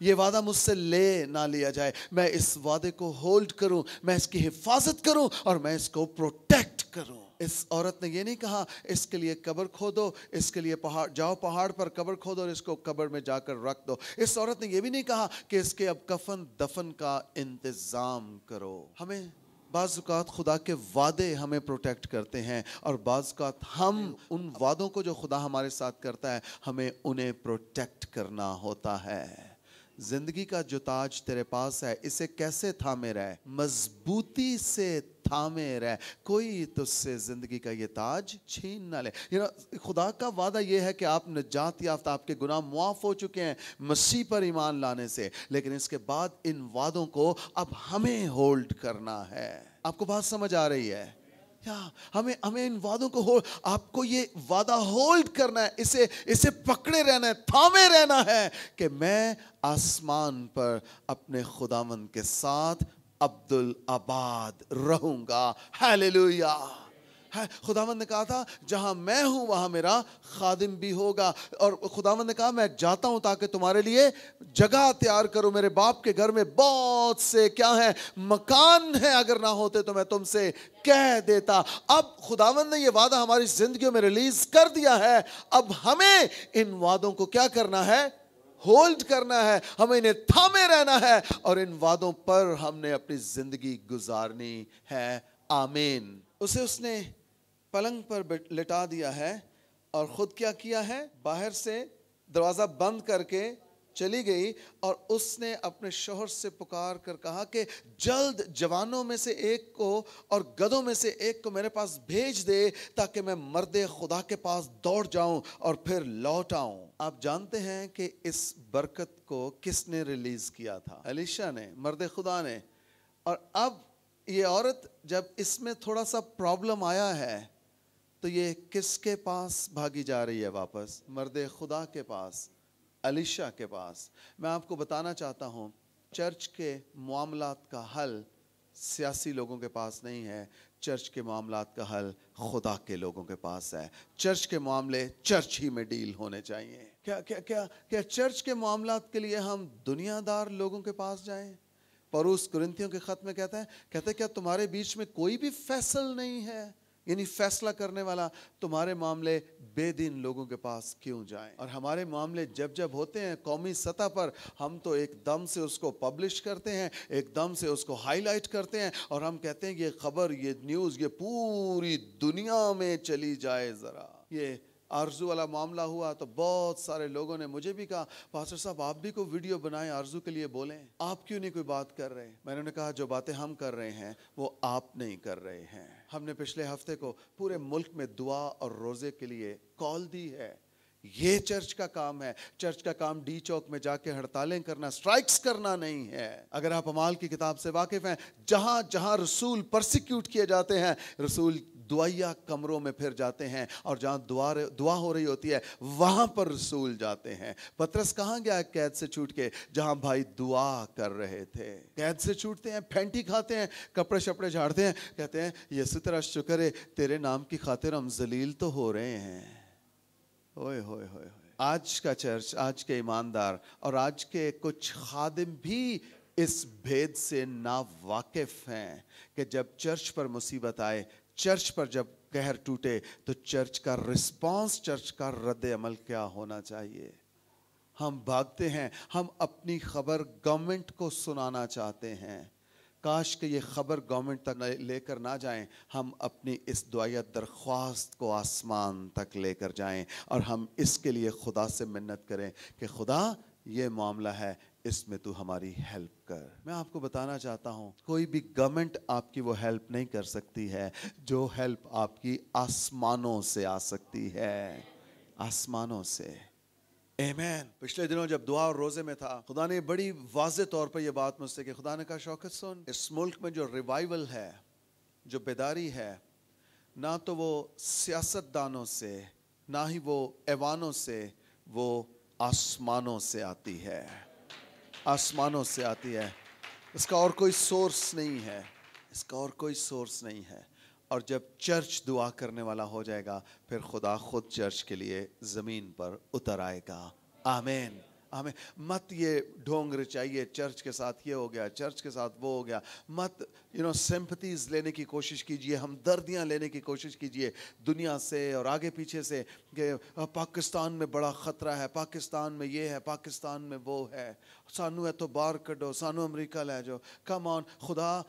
یہ وعدہ مجھ سے لے نہ لیا جائے. میں اس وعدے کو ہولڈ کروں، میں اس کی حفاظت کروں اور میں اس کو پروٹیکٹ کروں. اس عورت نے یہ نہیں کہا اس کے لیے قبر کھودو، اس کے لیے پہاڑ پر قبر کھودو اور اس کو قبر میں جا کر رکھ دو. اس عورت نے یہ بھی نہیں کہا کہ اس کے اب کفن دفن کا انتظام کرو. ہمیں بعض اوقات خدا کے وعدے ہمیں پروٹیکٹ کرتے ہیں، اور بعض اوقات ہم ان وعدوں کو جو خدا ہمارے ساتھ کرتا ہے ہمیں انہیں پروٹیکٹ کرنا ہوتا ہے. زندگی کا جو تاج تیرے پاس ہے اسے کیسے تھامے رہے؟ مضبوطی سے تھامے رہے، کوئی تجھ سے زندگی کا یہ تاج چھین نہ لے. خدا کا وعدہ یہ ہے کہ آپ نجات یافتہ، آپ کے گناہ معاف ہو چکے ہیں مسیح پر ایمان لانے سے، لیکن اس کے بعد ان وعدوں کو اب ہمیں ہولڈ کرنا ہے. آپ کو بات سمجھ آ رہی ہے؟ ہمیں ان وعدوں کو آپ کو یہ وعدہ ہولڈ کرنا ہے، اسے پکڑے رہنا ہے، تھامے رہنا ہے کہ میں آسمان پر اپنے خداوند کے ساتھ عبدالآباد رہوں گا. ہیلیلویا. خداوند نے کہا تھا جہاں میں ہوں وہاں میرا خادم بھی ہوگا، اور خداوند نے کہا میں جاتا ہوں تاکہ تمہارے لیے جگہ تیار کروں. میرے باپ کے گھر میں بہت سے کیا ہیں مکان ہیں، اگر نہ ہوتے تو میں تم سے کہہ دیتا. اب خداوند نے یہ وعدہ ہماری زندگیوں میں ریلیز کر دیا ہے. اب ہمیں ان وعدوں کو کیا کرنا ہے؟ ہولڈ کرنا ہے. ہمیں انہیں تھامے رہنا ہے اور ان وعدوں پر ہم نے اپنی زندگی گزارنی ہے. آمین. اس نے پلنگ پر لٹا دیا ہے اور خود کیا ہے؟ باہر سے دروازہ بند کر کے چلی گئی، اور اس نے اپنے شوہر سے پکار کر کہا کہ جلد جوانوں میں سے ایک کو اور گدھوں میں سے ایک کو میرے پاس بھیج دے تاکہ میں مرد خدا کے پاس دوڑ جاؤں اور پھر لوٹ آؤں. آپ جانتے ہیں کہ اس برکت کو کس نے ریلیز کیا تھا؟ الیشا نے، مرد خدا نے. اور اب یہ عورت جب اس میں تھوڑا سا پرابلم آیا ہے تو یہ کس کے پاس بھاگی جا رہی ہے؟ واپس مرد خدا کے پاس، الیشا کے پاس. میں آپ کو بتانا چاہتا ہوں چرچ کے معاملات کا حل سیاسی لوگوں کے پاس نہیں ہے، چرچ کے معاملات کا حل خدا کے لوگوں کے پاس ہے. چرچ کے معاملے چرچ ہی میں ڈیل ہونے چاہیے. کیا چرچ کے معاملات کے لیے ہم دنیا دار لوگوں کے پاس جائیں؟ پولس کرنتھیوں کے خط میں کہتا ہے کیا تمہارے بیچ میں کوئی بھی فیصل نہیں ہے، یعنی فیصلہ کرنے والا؟ تمہارے معاملے بے دین لوگوں کے پاس کیوں جائیں؟ اور ہمارے معاملے جب ہوتے ہیں قومی سطح پر، ہم تو ایک دم سے اس کو پبلش کرتے ہیں، ایک دم سے اس کو ہائی لائٹ کرتے ہیں، اور ہم کہتے ہیں یہ خبر، یہ نیوز، یہ پوری دنیا میں چلی جائے. ذرا یہ آرزو والا معاملہ ہوا تو بہت سارے لوگوں نے مجھے بھی کہا پاسٹر صاحب آپ بھی کوئی ویڈیو بنائیں، آرزو کے لیے بولیں، آپ کیوں نہیں کوئی بات کر رہے؟ میں نے کہا جو باتیں ہم کر رہے ہیں وہ آپ نہیں کر رہے ہیں. ہم نے پچھلے ہفتے کو پورے ملک میں دعا اور روزے کے لیے کال دی ہے. یہ چرچ کا کام ہے. چرچ کا کام ڈی چوک میں جا کے ہڑتالیں کرنا، سٹرائکس کرنا نہیں ہے. اگر آپ اعمال کی کتاب سے واقف ہیں، جہاں جہاں رسول پرسیکیوٹ کیے جاتے ہیں، رسول دعائیہ کمروں میں پھر جاتے ہیں، اور جہاں دعا ہو رہی ہوتی ہے وہاں پر رسول جاتے ہیں. پطرس کہاں گیا قید سے چھوٹ کے؟ جہاں بھائی دعا کر رہے تھے. قید سے چھوٹتے ہیں، پھینٹی کھاتے ہیں، کپڑے شپڑے جھاڑتے ہیں، کہتے ہیں یسوع تیرا شکر ہے تیرے نام کی خاطر ہم ذلیل تو ہو رہے ہیں. ہوئے ہوئے ہوئے. آج کا چرچ، آج کے ایماندار اور آج کے کچھ خادم بھی اس بھید سے نا واقف ہیں کہ جب چرچ پر مصیبت آئے، چرچ پر جب قہر ٹوٹے تو چرچ کا رسپانس، چرچ کا رد عمل کیا ہونا چاہیے. ہم بھاگتے ہیں، ہم اپنی خبر گورنمنٹ کو سنانا چاہتے ہیں. کاش کہ یہ خبر گورنمنٹ تک لے کر نہ جائیں، ہم اپنی اس دعائیہ درخواست کو آسمان تک لے کر جائیں اور ہم اس کے لیے خدا سے منت کریں کہ خدا یہ معاملہ ہے، اس میں تو ہماری ہیلپ کر۔ میں آپ کو بتانا چاہتا ہوں کوئی بھی گورنمنٹ آپ کی وہ ہیلپ نہیں کر سکتی ہے جو ہیلپ آپ کی آسمانوں سے آ سکتی ہے، آسمانوں سے۔ آمین۔ پچھلے دنوں جب دعا اور روزے میں تھا، خدا نے بڑی واضح طور پر یہ بات مجھ سے کہ خدا نے کہا شوکت سن، اس ملک میں جو ریوائیول ہے، جو بیداری ہے، نہ تو وہ سیاست دانوں سے، نہ ہی وہ ایوانوں سے، وہ آسمانوں سے آتی ہے، آسمانوں سے آتی ہے۔ اس کا اور کوئی سورس نہیں ہے، اس کا اور کوئی سورس نہیں ہے۔ اور جب چرچ دعا کرنے والا ہو جائے گا، پھر خدا خود چرچ کے لیے زمین پر اتر آئے گا۔ آمین، آمین۔ مت یہ ڈھونگ رچائیے، چرچ کے ساتھ یہ ہو گیا، چرچ کے ساتھ وہ ہو گیا۔ مت سمپتھیز لینے کی کوشش کیجئے، ہمدردیاں لینے کی کوشش کیجئے دنیا سے اور آگے پیچھے سے کہ پاکستان میں بڑا خطرہ ہے، پاکستان میں یہ ہے، پاکستان میں وہ ہے، سانو ہے تو باہر کڈو، سانو امریکہ لے جاؤ۔ کم آن، خدا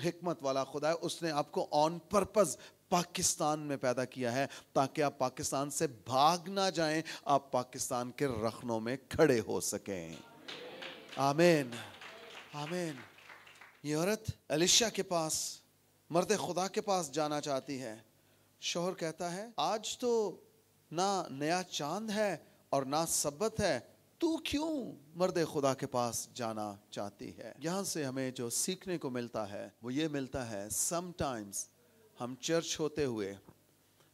حکمت والا خدا ہے، اس نے آپ کو آن پرپز پاکستان میں پیدا کیا ہے تاکہ آپ پاکستان سے بھاگ نہ جائیں، آپ پاکستان کے رخنوں میں کھڑے ہو سکیں۔ آمین، آمین۔ یہ عورت الیشا کے پاس، مرد خدا کے پاس جانا چاہتی ہے۔ شوہر کہتا ہے آج تو نہ نیا چاند ہے اور نہ سبت ہے، تو کیوں مرد خدا کے پاس جانا چاہتی ہے؟ یہاں سے ہمیں جو سیکھنے کو ملتا ہے وہ یہ ملتا ہے، سم ٹائمز ہم چرچ ہوتے ہوئے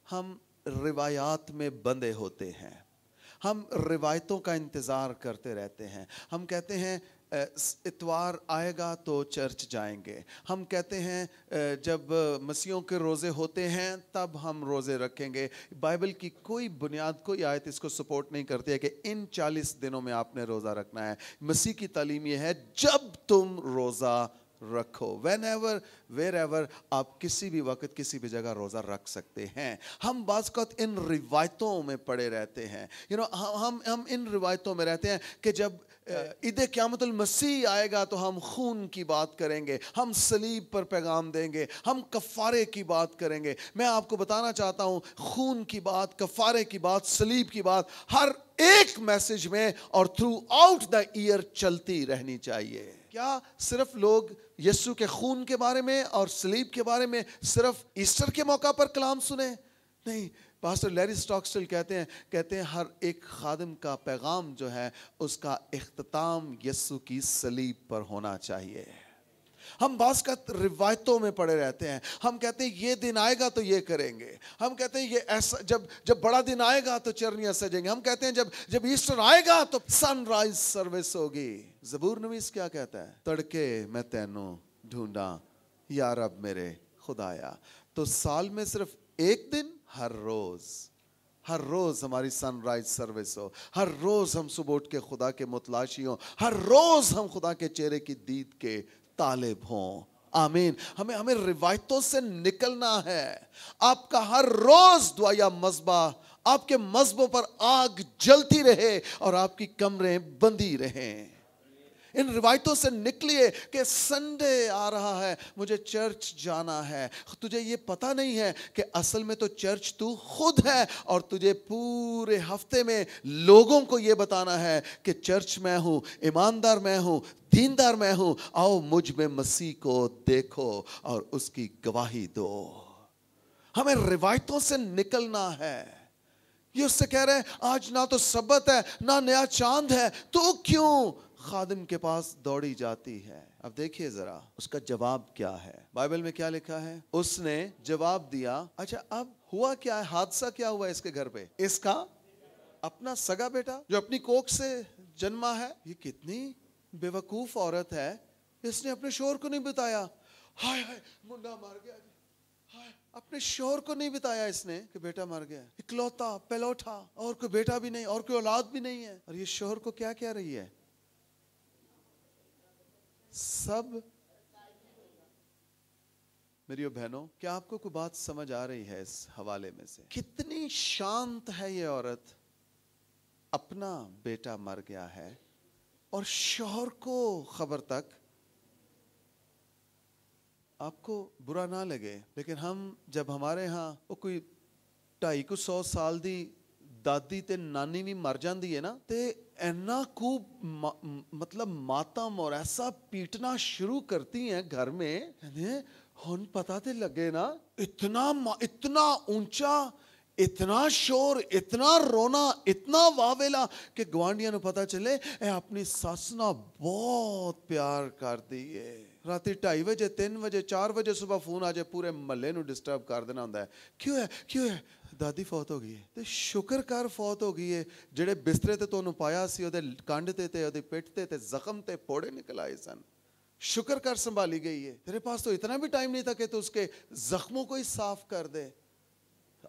ہم روایات میں بندھے ہوتے ہیں، ہم روایتوں کا انتظار کرتے رہتے ہیں۔ ہم کہتے ہیں اتوار آئے گا تو چرچ جائیں گے، ہم کہتے ہیں جب مسیحوں کے روزے ہوتے ہیں تب ہم روزے رکھیں گے۔ بائبل کی کوئی بنیاد، کوئی آیت اس کو سپورٹ نہیں کرتی ہے کہ ان 40 دنوں میں آپ نے روزہ رکھنا ہے۔ مسیح کی تعلیم یہ ہے جب تم روزہ رکھو، وین ایور ویر ایور، آپ کسی بھی وقت کسی بھی جگہ روزہ رکھ سکتے ہیں۔ ہم بعض اوقات ان روایتوں میں پڑے رہتے ہیں، ہم ان روایتوں میں رہتے ہیں کہ جب عید قیامت المسیح آئے گا تو ہم خون کی بات کریں گے، ہم صلیب پر پیغام دیں گے، ہم کفارے کی بات کریں گے۔ میں آپ کو بتانا چاہتا ہوں خون کی بات، کفارے کی بات، صلیب کی بات ہر ایک میسج میں اور تھرو آؤٹ دا ایئر چلتی رہنی چاہیے۔ کیا صرف لوگ یسوع کے خون کے بارے میں اور صلیب کے بارے میں صرف ایسٹر کے موقع پر کلام سنیں؟ نہیں، پاسٹر لیری سٹاکسٹل کہتے ہیں ہر ایک خادم کا پیغام جو ہے اس کا اختتام یسوع کی صلیب پر ہونا چاہیے۔ ہم بعض کا روایتوں میں پڑے رہتے ہیں، ہم کہتے ہیں یہ دن آئے گا تو یہ کریں گے، ہم کہتے ہیں یہ ایسا جب بڑا دن آئے گا تو چرنیاں سجیں گے، ہم کہتے ہیں جب ایسٹر آئے گا تو سن رائز سروس ہوگی۔ زبور نویس کیا کہتا ہے؟ تڑکے میں تینوں ڈھونڈا یا رب میرے خدایا۔ تو سال میں صرف ایک دن، ہر روز ہماری سن رائز سروس ہو، ہر روز ہم صبح اٹھ کے خدا کے متلاشی ہوں، ہر روز ہم خدا کے چہرے کی دید کے طالب ہوں۔ آمین۔ ہمیں روایتوں سے نکلنا ہے۔ آپ کا ہر روز دعا یا مذبح، آپ کے مذبحوں پر آگ جلتی رہے اور آپ کی کمریں بندی رہیں۔ ان روایتوں سے نکلیے کہ سنڈے آ رہا ہے مجھے چرچ جانا ہے۔ تجھے یہ پتہ نہیں ہے کہ اصل میں تو چرچ تو خود ہے، اور تجھے پورے ہفتے میں لوگوں کو یہ بتانا ہے کہ چرچ میں ہوں، ایماندار میں ہوں، دیندار میں ہوں، آؤ مجھ میں مسیح کو دیکھو اور اس کی گواہی دو۔ ہمیں روایتوں سے نکلنا ہے۔ یہ اس سے کہہ رہے ہیں آج نہ تو سبت ہے نہ نیا چاند ہے، تو کیوں خادم کے پاس دوڑی جاتی ہے؟ اب دیکھیے ذرا اس کا جواب کیا ہے۔ بائبل میں کیا لکھا ہے؟ اس نے جواب دیا، اچھا اب ہوا کیا ہے، حادثہ کیا ہوا اس کے گھر پہ؟ اس کا اپنا سگا بیٹا جو اپنی کوکھ سے جنما ہے۔ یہ کتنی بے وقوف عورت ہے، اس نے اپنے شوہر کو نہیں بتایا۔ ہائے ہائے منڈا مر گیا جی، ہائے، اپنے شوہر کو نہیں بتایا اس نے کہ بیٹا مر گیا، اکلوتا پلوٹا، اور کوئی بیٹا بھی نہیں اور کوئی اولاد بھی نہیں ہے، اور یہ شوہر کو کیا کہہ رہی ہے؟ سب میری بہنوں، کیا آپ کو کوئی بات سمجھ آ رہی ہے اس حوالے میں سے؟ کتنی شانت ہے یہ عورت، اپنا بیٹا مر گیا ہے اور شوہر کو خبر تک آپ کو برا نہ لگے لیکن ہم جب ہمارے ہاں وہ کوئی 250 سال دی دادی تے نانی بھی مر جاندی ہے نا تے اینا خوب مطلب ماتم اور ایسا پیٹنا شروع کرتی ہیں گھر میں ہن پتہ تے لگے نا اتنا اونچا اتنا شور اتنا رونا اتنا واویلا کہ گوانڈیاں نو پتہ چلے اے اپنی ساس نال بہت پیار کردی ہے. راتی 2:30 بجے 3 بجے 4 بجے صبح فون آ جائے پورے محلے نو ڈسٹرب کر دینا ہوندا ہے. کیوں ہے دادی فوت ہو گئی ہے. تے شکر کر فوت ہو گئی ہے. جڑے بسترے تے تو پایا سی اودے کنڈ تے اودی پٹ تے زخم تے پھوڑے نکل آئے سن. شکر کر سنبھالی گئی ہے. تیرے پاس تو اتنا بھی ٹائم نہیں تھا کہ تو اس کے زخموں کو ہی صاف کر دے.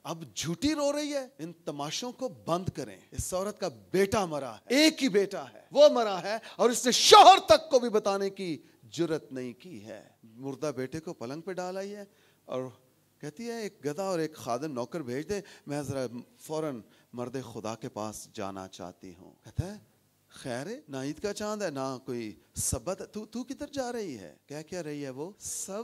اب جھوٹی رو رہی ہے. ان تماشوں کو بند کریں. اس عورت کا بیٹا مرا ہے, ایک ہی بیٹا ہے, وہ مرا ہے اور اس نے شوہر تک کو بھی بتانے کی جرت نہیں کی ہے. مردہ بیٹے کو پلنگ پہ ڈال آئی ہے اور کہتی ہے ایک گدھا اور ایک خادم نوکر بھیج دے, میں ذرا فوراً مرد خدا کے پاس جانا چاہتی ہوں. کہتا ہے خیر ہے, نہ عید کا چاند ہے نہ کوئی سبت, تو کدھر جا رہی ہے؟ کیا رہی ہے وہ سب؟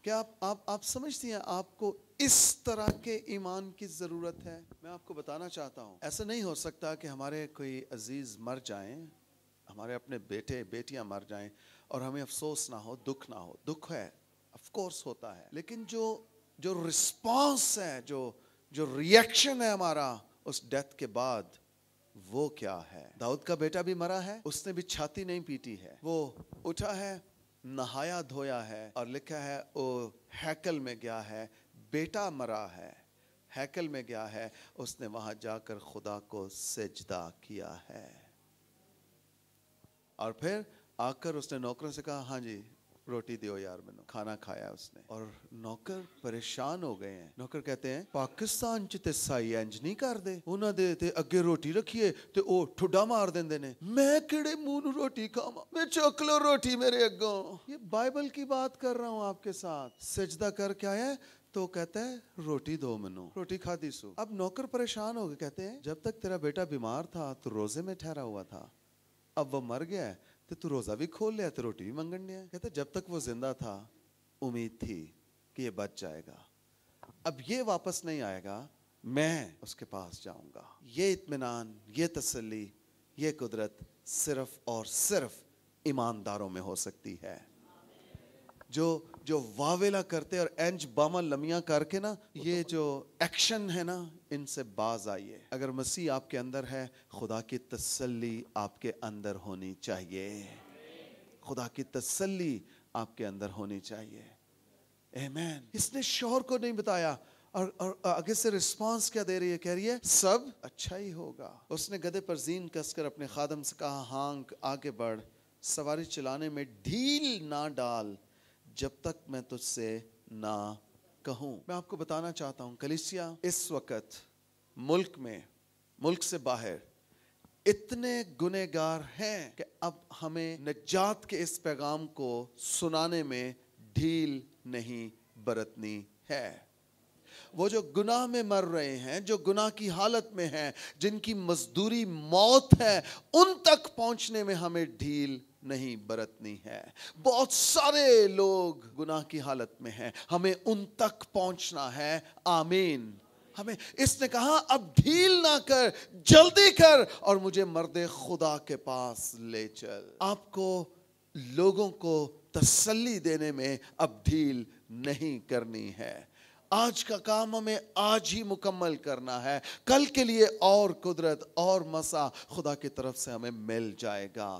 کیا آپ سمجھتی ہیں آپ کو اس طرح کے ایمان کی ضرورت ہے؟ میں آپ کو بتانا چاہتا ہوں ایسا نہیں ہو سکتا کہ ہمارے کوئی عزیز مر جائیں, ہمارے اپنے بیٹے بیٹیاں مر جائیں اور ہمیں افسوس نہ ہو, دکھ نہ ہو. دکھ ہے آف کورس ہوتا ہے, لیکن جو رسپانس ہے, جو ریئیکشن ہے ہمارا اس ڈیتھ کے بعد, وہ کیا ہے؟ داؤد کا بیٹا بھی مرا ہے, اس نے بھی چھاتی نہیں پیٹی ہے, وہ اٹھا ہے, نہایا دھویا ہے اور لکھا ہے وہ ہیکل میں گیا ہے. بیٹا مرا ہے, ہیکل میں گیا ہے, اس نے وہاں جا کر خدا کو سجدہ کیا ہے. اور پھر آ کر اس نے نوکروں سے کہا ہاں جی روٹی دیو یار, میں نے کھانا کھایا. اس نے, اور نوکر پریشان ہو گئے ہیں. نوکر کہتے ہیں پاکستان چ تے سائی انج نہیں کر دے, انہاں دے تے اگے روٹی رکھیے تے او ٹھڈا مار دیندے نے. میں کیڑے منہ نو روٹی کھاواں, میں چک لو روٹی میرے اگوں. یہ بائبل کی بات کر رہا ہوں آپ کے ساتھ. سجدہ کر کے آیا تو کہتا ہے روٹی دو منو, روٹی کھادی سو. اب نوکر پریشان ہو گئے, کہتے ہیں جب تک تیرا بیٹا بیمار تھا تو روزے میں ٹھہرا ہوا تھا, اب وہ مر گیا ہے تو روزہ بھی کھول لیا, تو روٹی بھی منگن لیا. کہتے جب تک وہ زندہ تھا امید تھی کہ یہ بچ جائے گا, اب یہ واپس نہیں آئے گا, میں اس کے پاس جاؤں گا. یہ اطمینان, یہ تسلی, یہ قدرت صرف اور صرف ایمانداروں میں ہو سکتی ہے. جو واویلا کرتے اور انج باما لمیاں کر کے نا, یہ جو ایکشن ہے نا, ان سے باز آئیے. اگر مسیح آپ کے اندر ہے, خدا کی تسلی آپ کے اندر ہونی چاہیے. خدا کی تسلی آپ کے اندر ہونی چاہیے. آمین. اس نے شوہر کو نہیں بتایا, اور آگے سے رسپانس کیا دے رہی ہے؟ کہہ رہی ہے سب اچھا ہی ہوگا. اس نے گدھے پر زین کس کر اپنے خادم سے کہا ہانک آگے بڑھ, سواری چلانے میں ڈھیل نہ ڈال جب تک میں تجھ سے نہ کہوں. میں آپ کو بتانا چاہتا ہوں کلیسیا اس وقت ملک میں, ملک سے باہر اتنے گنہگار ہیں کہ اب ہمیں نجات کے اس پیغام کو سنانے میں ڈھیل نہیں برتنی ہے. وہ جو گناہ میں مر رہے ہیں, جو گناہ کی حالت میں ہیں, جن کی مزدوری موت ہے, ان تک پہنچنے میں ہمیں ڈھیل نہیں برتنی ہے. بہت سارے لوگ گناہ کی حالت میں ہیں, ہمیں ان تک پہنچنا ہے. آمین. ہمیں اس نے کہا اب ڈھیل نہ کر, جلدی کر اور مجھے مرد خدا کے پاس لے چل. آپ کو لوگوں کو تسلی دینے میں اب ڈھیل نہیں کرنی ہے. آج کا کام ہمیں آج ہی مکمل کرنا ہے. کل کے لیے اور قدرت اور مسا خدا کی طرف سے ہمیں مل جائے گا.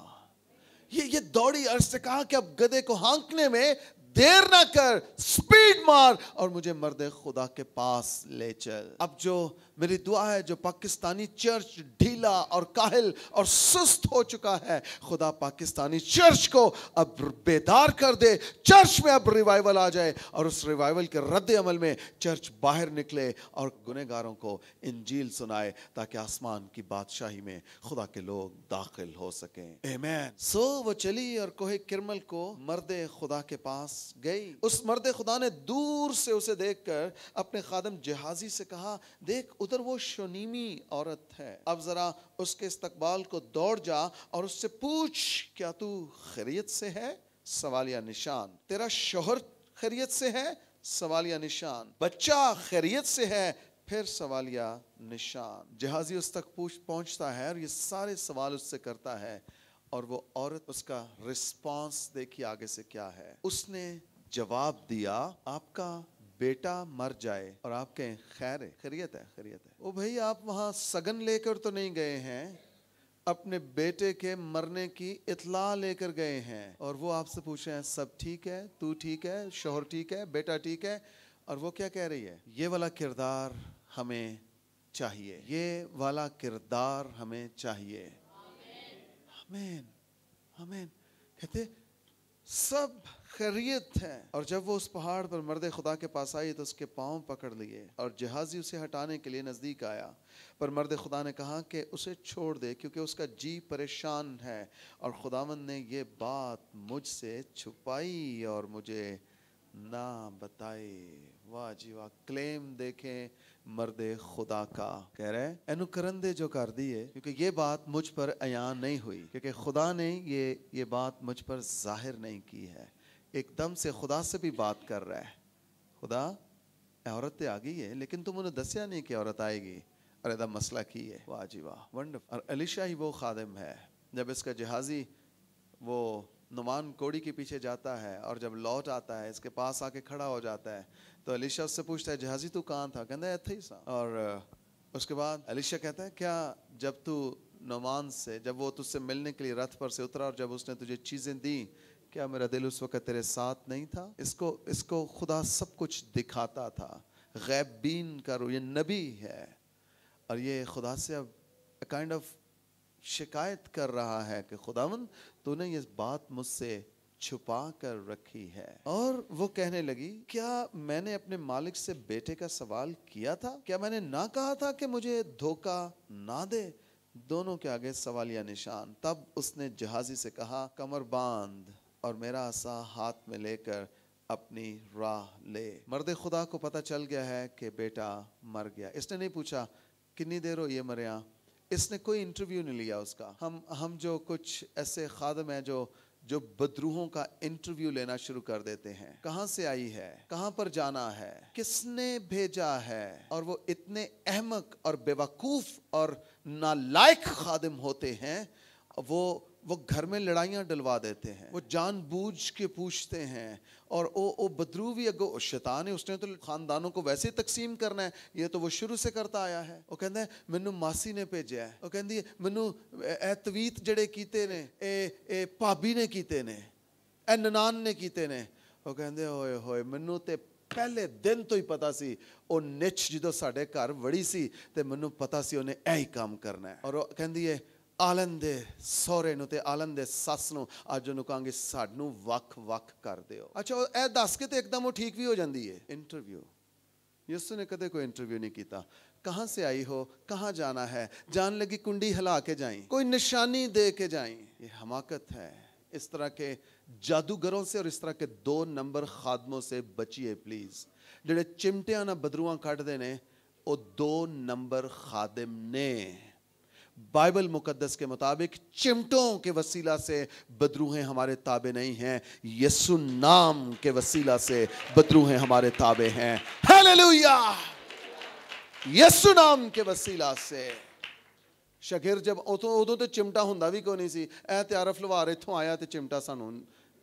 یہ دوڑی عرض سے کہا کہ اب گدھے کو ہانکنے میں دیر نہ کر, سپیڈ مار اور مجھے مرد خدا کے پاس لے چل. اب جو میری دعا ہے, جو پاکستانی چرچ ڈھیلا اور کاہل اور سست ہو چکا ہے, خدا پاکستانی چرچ کو اب بیدار کر دے. چرچ میں اب ریوائیول آ جائے اور اس ریوائیول کے رد عمل میں چرچ باہر نکلے اور گنہگاروں کو انجیل سنائے, تاکہ آسمان کی بادشاہی میں خدا کے لوگ داخل ہو سکیں. آمین. سو وہ چلی اور کوہ کرمل کو مرد خدا کے پاس گئی. اس مرد خدا نے دور سے اسے دیکھ کر اپنے خادم جہازی سے کہا دیکھ ادھر وہ شونیمی عورت ہے, اب ذرا اس کے استقبال کو دوڑ جا اور اس سے پوچھ کیا تو خیریت سے ہے؟ سوالیہ نشان. تیرا شوہر خیریت سے ہے, سوالیہ نشان. بچہ خیریت سے ہے, پھر سوالیہ نشان. جہازی اس تک پہنچتا ہے اور یہ سارے سوال اس سے کرتا ہے, اور وہ عورت اس کا رسپانس دیکھیے آگے سے کیا ہے. اس نے جواب دیا, آپ کا بیٹا مر جائے اور آپ کہیں خیر ہے, خیریت ہے, خیریت ہے. او بھائی, آپ وہاں سگن لے کر تو نہیں گئے ہیں, اپنے بیٹے کے مرنے کی اطلاع لے کر گئے ہیں, اور وہ آپ سے پوچھ رہے ہیں سب ٹھیک ہے, تو ٹھیک ہے, شوہر ٹھیک ہے, بیٹا ٹھیک ہے. اور وہ کیا کہہ رہی ہے, یہ والا کردار ہمیں چاہیے, یہ والا کردار ہمیں چاہیے. آمین, آمین. کہتے سب خیریت ہے. اور جب وہ اس پہاڑ پر مرد خدا کے پاس آئی تو اس کے پاؤں پکڑ لیے, اور جہازی اسے ہٹانے کے لیے نزدیک آیا, پر مرد خدا نے کہا کہ اسے چھوڑ دے, کیونکہ اس کا جی پریشان ہے, اور خداوند نے یہ بات مجھ سے چھپائی اور مجھے نہ بتائی. واہ جی واہ. کلیم دیکھیں مرد خدا کا, کہہ رہے اینو کرندے جو کر دیے, کیونکہ یہ بات مجھ پر عیاں نہیں ہوئی, کیونکہ خدا نے یہ بات مجھ پر ظاہر نہیں کی ہے. ایک دم سے خدا سے بھی بات کر رہا ہے. خدا عورت آ گئی ہے, لیکن تم انہیں دسیا نہیں کہ عورت آئے گی, اور ایدا مسئلہ کی ہے. واہ جی واہ, ونڈرفل. اور الیشا ہی وہ خادم ہے. جب اس کا جہازی وہ نعمان کوڑی کے پیچھے جاتا ہے, اور جب لوٹ آتا ہے اس کے پاس آ کے کھڑا ہو جاتا ہے, تو الیشا اس سے پوچھتا ہے جہازی تو کہاں تھا؟ کہتا ہے ایتھے ہی سا. اور اس کے بعد الیشا کہتا ہے کیا جب تو نعمان سے, جب وہ تجھ سے ملنے کے لیے رتھ پر سے اترا اور جب اس نے تجھے چیزیں دیں, کیا میرا دل اس وقت تیرے ساتھ نہیں تھا؟ اس کو خدا سب کچھ دکھاتا تھا. غیب بین کا روح, یہ نبی ہے, اور یہ خدا سے اب کائنڈ آف شکایت کر رہا ہے کہ خداوند تو نے یہ بات مجھ سے چھپا کر رکھی ہے. اور وہ کہنے لگی کیا میں نے اپنے مالک سے بیٹے کا سوال کیا تھا؟ کیا میں نے نہ کہا تھا کہ مجھے دھوکہ نہ دے؟ دونوں کے آگے سوالیہ نشان. تب اس نے جہازی سے کہا کمر باندھ اور میرا عصا ہاتھ میں لے کر اپنی راہ لے. مرد خدا کو پتہ چل گیا ہے کہ بیٹا مر گیا. اس نے نہیں پوچھا کتنی دیر ہو یہ مریا, اس نے کوئی انٹرویو نہیں لیا اس کا. ہم جو کچھ ایسے خادم ہیں جو بدروحوں کا انٹرویو لینا شروع کر دیتے ہیں. کہاں سے آئی ہے, کہاں پر جانا ہے, کس نے بھیجا ہے. اور وہ اتنے احمق اور بیوقوف اور نالائق خادم ہوتے ہیں, وہ گھر میں لڑائیاں ڈلوا دیتے ہیں, وہ جان بوجھ کے پوچھتے ہیں. اور او بدرو بھی اگو شیطان ہے, اس نے تو خاندانوں کو ویسے تقسیم کرنا ہے, یہ تو وہ شروع سے کرتا آیا ہے. وہ کہتا ہے مینوں ماسی نے بھیجا ہے, وہ کہندی ہے مینوں اے تویت جڑے کیتے نے اے بھابی نے کیتے نے, اے ننان نے کیتے نے. وہ کہندے ہوئے ہوئے مینوں تے پہلے دن تو ہی پتا سی او نچ جدو ساڈے گھر وڑی سی تے مینوں پتا سی اونے اے ہی کام کرنا ہے. اور وہ کہندی ہے آلن دے سورے نو تے آلن دے سس نو اج انہوں کہاں گے ساڈنوں وکھ وکھ کر دیو. اچھا اے دس کے تے ایک دم وہ ٹھیک بھی ہو جاندی ہے. انٹرویو یسوع نے کدے کوئی انٹرویو نہیں کیتا. کہاں سے آئی ہو, کہاں جانا ہے, جان لگی کنڈی ہلا کے جائیں, کوئی نشانی دے کے جائیں. یہ حماقت ہے. اس طرح کے جادوگروں سے اور اس طرح کے 2 نمبر خادموں سے بچیے پلیز. جڑے چمٹیاں نہ بدروہاں کٹ دے نے, او 2 نمبر خادم نے. بائبل مقدس کے مطابق چمٹوں کے وسیلہ سے بدروہیں ہمارے تابع نہیں ہیں, یسوع نام کے وسیلہ سے بدروہیں ہمارے تابع ہیں. ہیلیلویا. یسوع نام کے وسیلہ سے. شاگرد جب ادوں تو چمٹا ہوندا بھی کوئی نہیں سی, اے تعارف لوار اتھوں آیا تے چمٹا سانوں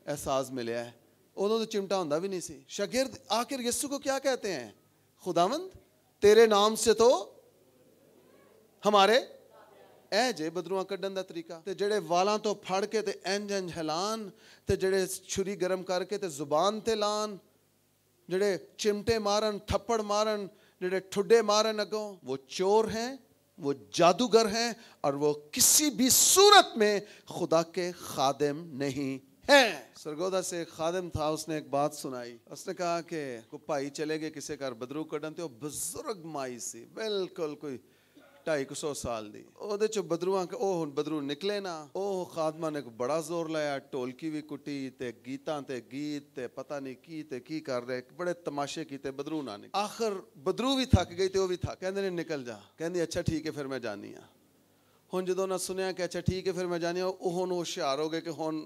احساس ملیا ہے, ادوں تو چمٹا ہوندا بھی نہیں سی. شاگرد آخر یسوع کو کیا کہتے ہیں, خداوند تیرے نام سے تو ہمارے اے جے بدروہاں کڈن دا طریقہ. تے جڑے والاں تو پھڑ کے تے انج ہلان, تے جڑے چھری گرم کر کے تے زبان تے لان, جڑے چمٹے مارن, تھپڑ مارن, جڑے ٹھڈے مارن اگوں, وہ چور ہیں, وہ جادوگر ہیں, اور وہ کسی بھی صورت میں خدا کے خادم نہیں ہیں. سرگودا سے ایک خادم تھا, اس نے ایک بات سنائی. اس نے کہا کہ کو بھائی چلے گئے کسی گھر بدرو کڈن, تے وہ بزرگ مائی سی, بالکل کوئی 250 سال دی. او دے چو بدروہاں کے او بدرو نکلے نا, او خادمہ نے بڑا زور لایا, ٹولکی بھی کٹی تے گیتاں تے گیت تے پتہ نہیں کی تے کی کر رہے, بڑے تماشے کیتے, بدرو نہ نکل. آخر بدرو بھی تھک گئی تے وہ بھی تھک, کہندے نے نکل جا. کہندی اچھا ٹھیک ہے پھر میں جانی ہاں. ہن جدوں نہ سنیا کہ اچھا ٹھیک ہے پھر میں جانی ہاں, او ہن ہوشیار ہو گئے کہ ہن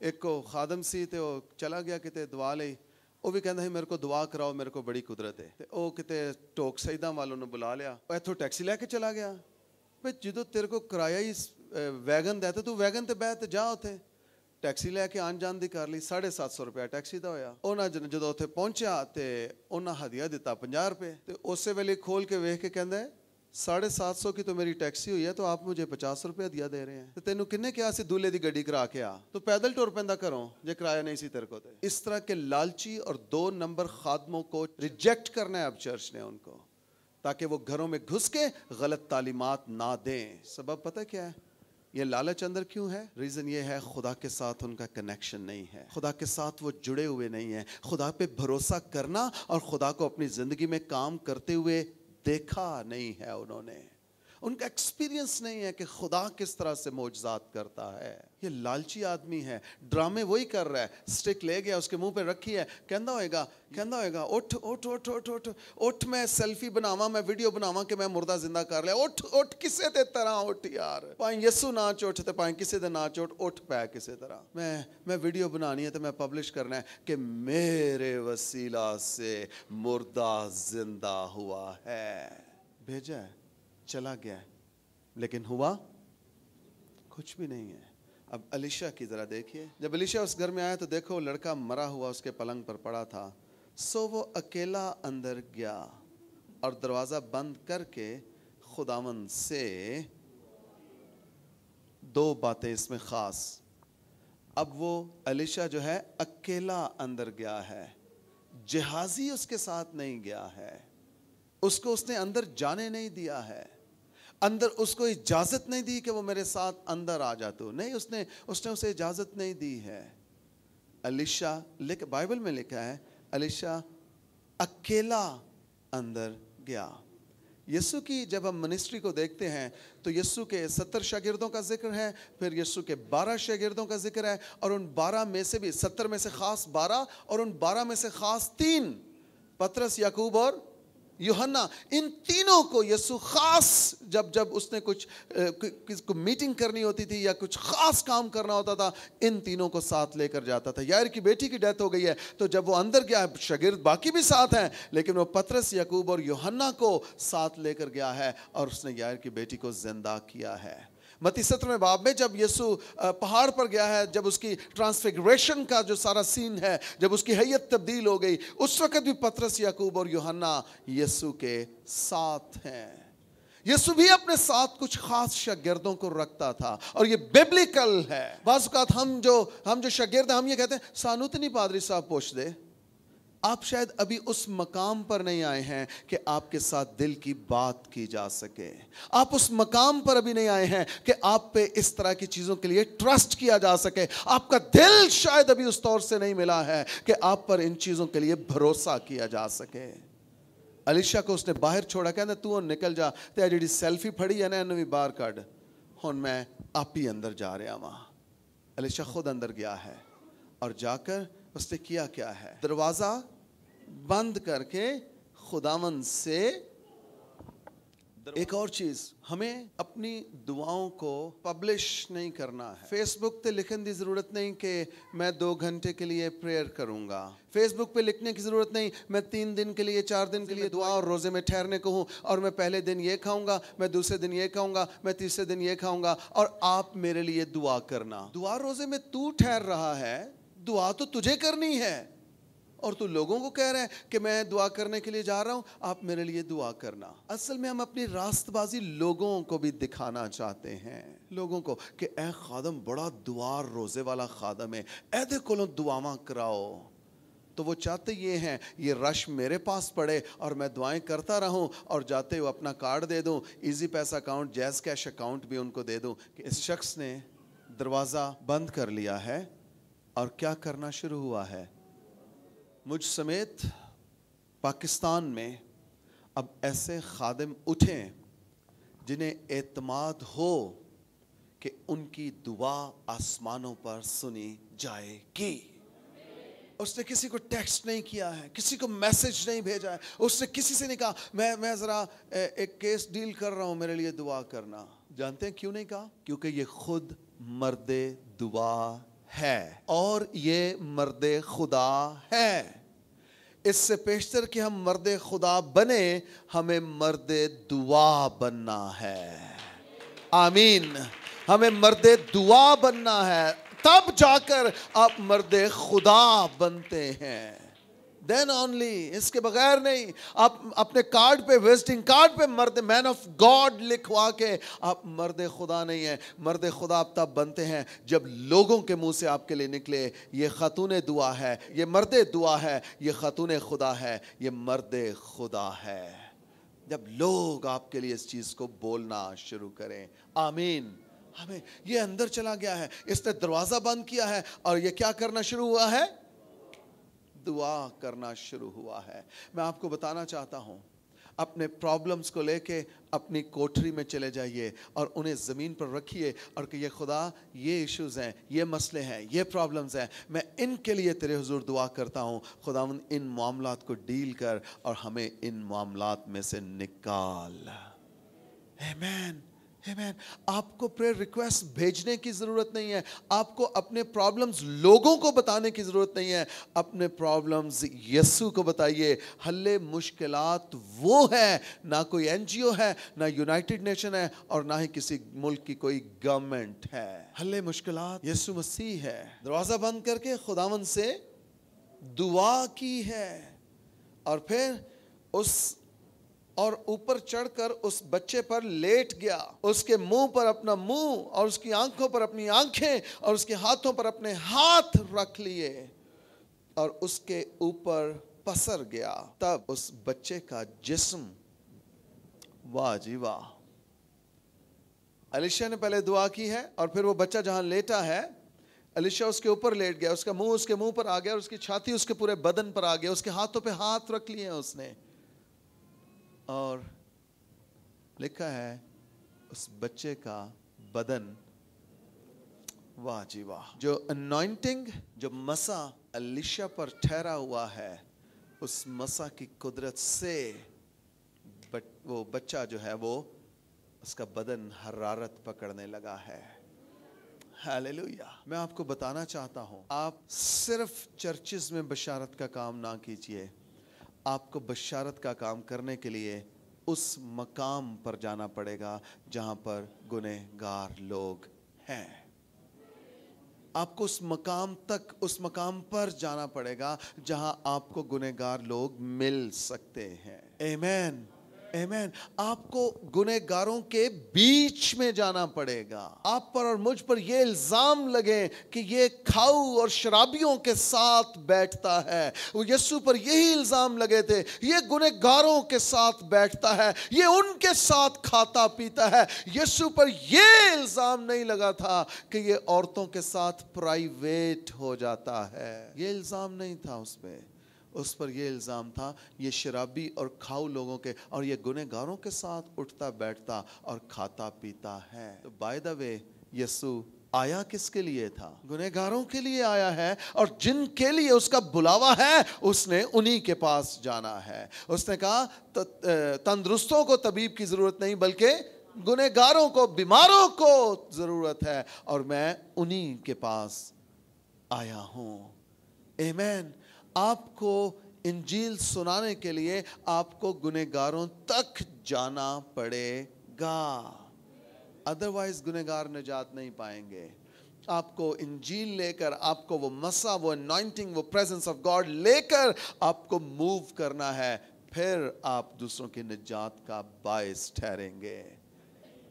ایک کو خادم سی تے وہ چلا گیا کتے دعا لئی, وہ بھی کہندا ہے میرے کو دعا کراؤ, میرے کو بڑی قدرت ہے. تے وہ کتے ٹوک سیداں والوں نے بلا لیا, وہ ایتھوں ٹیکسی لے کے چلا گیا. بھئی جدوں تیرے کو کرایہ ہی ویگن دا تے تو ویگن تے بیٹھ تے جا اوتھے. ٹیکسی لے کے آن جان دی کر لی, 750 روپیہ ٹیکسی دا ہویا. انہاں جدوں اوتھے پہنچیا تے انہاں ہدیہ دتا 50 روپے. تے اسی ویلے کھول کے ویکھ کے کہندا ہے 750 کی تو میری ٹیکسی ہوئی ہے, تو آپ مجھے 50 روپے دیا دے رہے ہیں. تو تینوں کنے کیا سی دولے دی گڈی کرا کے آ, تو پیدل ٹور پیندا کروں جے کرایہ نہیں سی تیرے کو. تے اس طرح کے لالچی اور 2 نمبر خادموں کو ریجیکٹ کرنا ہے اب چرچ نے ان کو, تاکہ وہ گھروں میں گھس کے غلط تعلیمات نہ دیں. سبب پتہ کیا ہے؟ یہ لالچ اندر کیوں ہے؟ ریزن یہ ہے خدا کے ساتھ ان کا کنیکشن نہیں ہے, خدا کے ساتھ وہ جڑے ہوئے نہیں ہیں. خدا پہ بھروسہ کرنا اور خدا کو اپنی زندگی میں کام کرتے ہوئے دیکھا نہیں ہے انہوں نے. ان کا ایکسپیرینس نہیں ہے کہ خدا کس طرح سے معجزات کرتا ہے. یہ لالچی آدمی ہے, ڈرامے وہی کر رہا ہے. سٹک لے گیا, اس کے منہ پہ رکھی ہے, کہندا ہوئے گا اٹھ اٹھ اٹھ اٹھ اٹھ اٹھ, میں سیلفی بناواں, میں ویڈیو بناواں کہ میں مردہ زندہ کر لیا. اٹھ اٹھ کسے دے طرح اٹھ یار, پائیں یسو نہ چوٹ تے پائیں کسے دے نہ چوٹ, اٹھ پے کسے طرح. میں ویڈیو بنانی ہے تو میں پبلش کرنا ہے کہ میرے وسیلہ سے مردہ زندہ ہوا ہے. بھیجا ہے, چلا گیا, لیکن ہوا کچھ بھی نہیں ہے. اب الیشا کی ذرا دیکھیے, جب الیشا اس گھر میں آیا تو دیکھو لڑکا مرا ہوا اس کے پلنگ پر پڑا تھا. سو وہ اکیلا اندر گیا اور دروازہ بند کر کے خداوند سے 2 باتیں اس میں خاص. اب وہ الیشا جو ہے اکیلا اندر گیا ہے, جہازی اس کے ساتھ نہیں گیا ہے, اس کو اس نے اندر جانے نہیں دیا ہے, اندر اس کو اجازت نہیں دی کہ وہ میرے ساتھ اندر آ جا. تو نہیں, اس نے اسے اجازت نہیں دی ہے. الیشا بائبل میں لکھا ہے الیشا اکیلا اندر گیا. یسوع کی جب ہم منسٹری کو دیکھتے ہیں تو یسوع کے 70 شاگردوں کا ذکر ہے, پھر یسوع کے 12 شاگردوں کا ذکر ہے, اور ان 12 میں سے بھی 70 میں سے خاص 12 اور ان 12 میں سے خاص 3, پترس, یعقوب اور یوحنا. ان تینوں کو یسوع خاص جب اس نے کچھ میٹنگ کرنی ہوتی تھی یا کچھ خاص کام کرنا ہوتا تھا, ان تینوں کو ساتھ لے کر جاتا تھا. یائر کی بیٹی کی ڈیتھ ہو گئی ہے, تو جب وہ اندر گیا, شاگرد باقی بھی ساتھ ہیں, لیکن وہ پترس, یعقوب اور یوحنا کو ساتھ لے کر گیا ہے اور اس نے یائر کی بیٹی کو زندہ کیا ہے. متی 17 باب میں جب یسوع پہاڑ پر گیا ہے, جب اس کی ٹرانسفیگریشن کا جو سارا سین ہے, جب اس کی حیت تبدیل ہو گئی, اس وقت بھی پترس, یعقوب اور یوحنا یسوع کے ساتھ ہیں. یسوع بھی اپنے ساتھ کچھ خاص شاگردوں کو رکھتا تھا, اور یہ بیبلیکل ہے. بعض اوقات ہم جو شاگرد ہیں, ہم یہ کہتے ہیں سانو تو نہیں پادری صاحب پوچھ دے. آپ شاید ابھی اس مقام پر نہیں آئے ہیں کہ آپ کے ساتھ دل کی بات کی جا سکے. آپ اس مقام پر ابھی نہیں آئے ہیں کہ آپ پہ اس طرح کی چیزوں کے لیے ٹرسٹ کیا جا سکے. آپ کا دل شاید ابھی اس طور سے نہیں ملا ہے کہ آپ پر ان چیزوں کے لیے بھروسہ کیا جا سکے. الیشا کو اس نے باہر چھوڑا, کہنا تو نکل جا, تے جڑی سیلفی پھڑی ہے نا انہوں بھی باہر کڈ, ہن میں آپ ہی اندر جا رہا ہاں. الیشا خود اندر گیا ہے, اور جا کر اس نے کیا ہے, دروازہ بند کر کے خداوند سے. ایک اور چیز, ہمیں اپنی دعاؤں کو پبلش نہیں کرنا ہے. فیس بک پہ لکھنے کی ضرورت نہیں کہ میں 2 گھنٹے کے لیے پریئر کروں گا. فیس بک پہ لکھنے کی ضرورت نہیں میں 3 دن کے لیے 4 دن کے لیے دعا اور روزے میں ٹھہرنے کو ہوں, اور میں پہلے دن یہ کھاؤں گا, میں دوسرے دن یہ کھاؤں گا, میں تیسرے دن یہ کھاؤں گا, اور آپ میرے لیے دعا کرنا. دعا روزے میں تو ٹھہر رہا ہے, دعا تو تجھے کرنی ہے, اور تو لوگوں کو کہہ رہے ہیں کہ میں دعا کرنے کے لیے جا رہا ہوں, آپ میرے لیے دعا کرنا. اصل میں ہم اپنی راست بازی لوگوں کو بھی دکھانا چاہتے ہیں, لوگوں کو کہ اے خادم بڑا دعا روزے والا خادم ہے, ایدے کولوں دعاواں کراؤ. تو وہ چاہتے یہ ہیں یہ رش میرے پاس پڑے اور میں دعائیں کرتا رہوں, اور جاتے ہوئے اپنا کارڈ دے دوں, ایزی پیسہ اکاؤنٹ, جیز کیش اکاؤنٹ بھی ان کو دے دوں کہ اس شخص نے دروازہ بند کر لیا ہے اور کیا کرنا شروع ہوا ہے. مجھ سمیت پاکستان میں اب ایسے خادم اٹھیں جنہیں اعتماد ہو کہ ان کی دعا آسمانوں پر سنی جائے گی. اس نے کسی کو ٹیکسٹ نہیں کیا ہے, کسی کو میسج نہیں بھیجا ہے, اس نے کسی سے نہیں کہا میں ذرا ایک کیس ڈیل کر رہا ہوں, میرے لیے دعا کرنا. جانتے ہیں کیوں نہیں کہا؟ کیونکہ یہ خود مرد دعا ہے اور یہ مرد خدا ہے. اس سے پیشتر کہ ہم مرد خدا بنے, ہمیں مرد دعا بننا ہے. آمین. ہمیں مرد دعا بننا ہے, تب جا کر آپ مرد خدا بنتے ہیں. دین اونلی, اس کے بغیر نہیں. آپ اپنے کارڈ پہ, وزٹنگ کارڈ پہ مرد مین آف گاڈ لکھوا کے آپ مرد خدا نہیں ہیں. مرد خدا آپ تب بنتے ہیں جب لوگوں کے منہ سے آپ کے لیے نکلے, یہ خاتون دعا ہے, یہ مرد دعا ہے, یہ خاتون خدا ہے, یہ مرد خدا ہے. جب لوگ آپ کے لیے اس چیز کو بولنا شروع کریں. آمین. ہمیں یہ اندر چلا گیا ہے, اس نے دروازہ بند کیا ہے اور یہ کیا کرنا شروع ہوا ہے؟ دعا کرنا شروع ہوا ہے. میں آپ کو بتانا چاہتا ہوں, اپنے پرابلمز کو لے کے اپنی کوٹری میں چلے جائیے اور انہیں زمین پر رکھیے اور کہیے خدا یہ ایشوز ہیں, یہ مسئلے ہیں, یہ پرابلمز ہیں, میں ان کے لیے تیرے حضور دعا کرتا ہوں. خداوند ان معاملات کو ڈیل کر اور ہمیں ان معاملات میں سے نکال. آمین. آمین. آپ کو پریئر ریکویسٹ بھیجنے کی ضرورت نہیں ہے, آپ کو اپنے پرابلمز لوگوں کو بتانے کی ضرورت نہیں ہے. اپنے پرابلمز یسوع کو بتائیے. حل مشکلات وہ ہے, نہ کوئی این جی او ہے, نہ یونائٹڈ نیشن ہے, اور نہ ہی کسی ملک کی کوئی گورنمنٹ ہے. حل مشکلات یسوع مسیح ہے. دروازہ بند کر کے خداوند سے دعا کی ہے اور پھر اور اوپر چڑھ کر اس بچے پر لیٹ گیا, اس کے منہ پر اپنا منہ اور اس کی آنکھوں پر اپنی آنکھیں اور اس کے ہاتھوں پر اپنے ہاتھ رکھ لیے اور اس کے اوپر پسر گیا. تب اس بچے کا جسم, واہ جی واہ, الیشا نے پہلے دعا کی ہے اور پھر وہ بچہ جہاں لیٹا ہے, الیشا اس کے اوپر لیٹ گیا, اس کا منہ اس کے منہ پر آ گیا اور اس کی چھاتی اس کے پورے بدن پر آ گیا, اس کے ہاتھوں پہ ہاتھ رکھ لیے اس نے, اور لکھا ہے اس بچے کا بدن, واہ جی واہ, جو انوائنٹنگ, جو مسا الیشا پر ٹھہرا ہوا ہے, اس مسا کی قدرت سے وہ بچہ جو ہے وہ اس کا بدن حرارت پکڑنے لگا ہے. ہاللیلویا. میں آپ کو بتانا چاہتا ہوں, آپ صرف چرچز میں بشارت کا کام نہ کیجئے, آپ کو بشارت کا کام کرنے کے لیے اس مقام پر جانا پڑے گا جہاں پر گنہگار لوگ ہیں. آپ کو اس مقام پر جانا پڑے گا جہاں آپ کو گنہگار لوگ مل سکتے ہیں. آمین. آمین. آپ کو گنہگاروں کے بیچ میں جانا پڑے گا. آپ پر اور مجھ پر یہ الزام لگے کہ یہ کھاؤ اور شرابیوں کے ساتھ بیٹھتا ہے, وہ یسوع پر یہی الزام لگے تھے, یہ گنہگاروں کے ساتھ بیٹھتا ہے, یہ ان کے ساتھ کھاتا پیتا ہے. یسوع پر یہ الزام نہیں لگا تھا کہ یہ عورتوں کے ساتھ پرائیویٹ ہو جاتا ہے, یہ الزام نہیں تھا اس پہ. اس پر یہ الزام تھا یہ شرابی اور کھاؤ لوگوں کے اور یہ گنہگاروں کے ساتھ اٹھتا بیٹھتا اور کھاتا پیتا ہے. تو بائی دا وے یسوع آیا کس کے لیے تھا؟ گنہگاروں کے لیے آیا ہے, اور جن کے لیے اس کا بلاوا ہے اس نے انہی کے پاس جانا ہے. اس نے کہا تندرستوں کو طبیب کی ضرورت نہیں بلکہ گنہگاروں کو, بیماروں کو ضرورت ہے, اور میں انہی کے پاس آیا ہوں. آمین. آپ کو انجیل سنانے کے لیے آپ کو گنہگاروں تک جانا پڑے گا, ادروائز گنہگار نجات نہیں پائیں گے. آپ کو انجیل لے کر, آپ کو وہ مسا, وہ انوائنٹنگ, وہ پریزنس آف گاڈ لے کر آپ کو موو کرنا ہے, پھر آپ دوسروں کی نجات کا باعث ٹھہریں گے.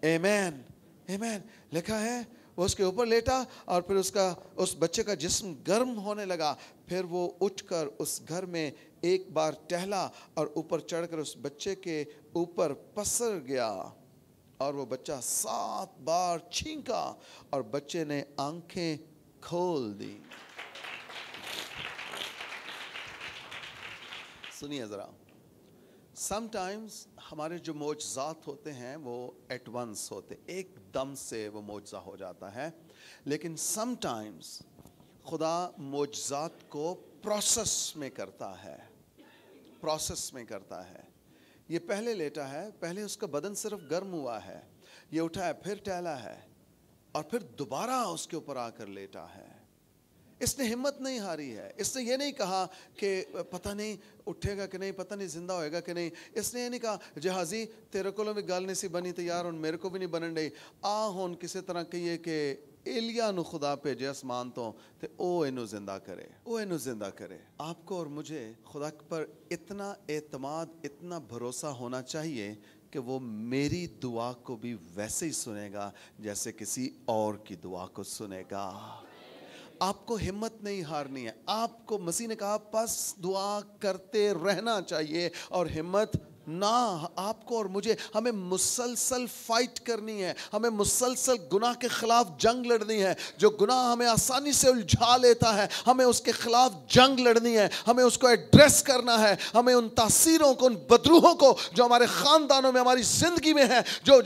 آمین. آمین. لکھا ہے وہ اس کے اوپر لیٹا اور پھر اس بچے کا جسم گرم ہونے لگا. پھر وہ اٹھ کر اس گھر میں ایک بار ٹہلا اور اوپر چڑھ کر اس بچے کے اوپر پسر گیا, اور وہ بچہ 7 بار چھینکا اور بچے نے آنکھیں کھول دی. سنیے ذرا, سم ٹائمز ہمارے جو معجزات ہوتے ہیں وہ ایٹ ونس ہوتے, ایک دم سے وہ معجزہ ہو جاتا ہے, لیکن سم ٹائمز خدا معجزات کو پروسیس میں کرتا ہے. یہ پہلے لیٹا ہے, پہلے اس کا بدن صرف گرم ہوا ہے, یہ اٹھا ہے, پھر ٹہلا ہے, اور پھر دوبارہ اس کے اوپر آ کر لیٹا ہے. اس نے ہمت نہیں ہاری ہے. اس نے یہ نہیں کہا کہ پتہ نہیں اٹھے گا کہ نہیں, پتہ نہیں زندہ ہوئے گا کہ نہیں. اس نے یہ نہیں کہا جہازی تیرے کو بھی گل نہیں سی بنی تے یار ہن میرے کو بھی نہیں بنن ڈئی, آ ہن کسی طرح کہیے کہ ایلیا نو خدا بھیجے آسمان تو تے او اینو زندہ کرے, او اینو زندہ کرے. آپ کو اور مجھے خدا پر اتنا اعتماد, اتنا بھروسہ ہونا چاہیے کہ وہ میری دعا کو بھی ویسے ہی سنے گا جیسے کسی اور کی دعا کو سنے گا. آپ کو ہمت نہیں ہارنی ہے. آپ کو مسیح نے کہا بس دعا کرتے رہنا چاہیے اور ہمت نہ. آپ کو اور مجھے ہمیں مسلسل فائٹ کرنی ہے, ہمیں مسلسل گناہ کے خلاف جنگ لڑنی ہے. جو گناہ ہمیں آسانی سے الجھا لیتا ہے, ہمیں اس کے خلاف جنگ لڑنی ہے, ہمیں اس کو ایڈریس کرنا ہے. ہمیں ان تاثیروں کو, ان بدروہوں کو جو ہمارے خاندانوں میں, ہماری زندگی میں ہیں, جو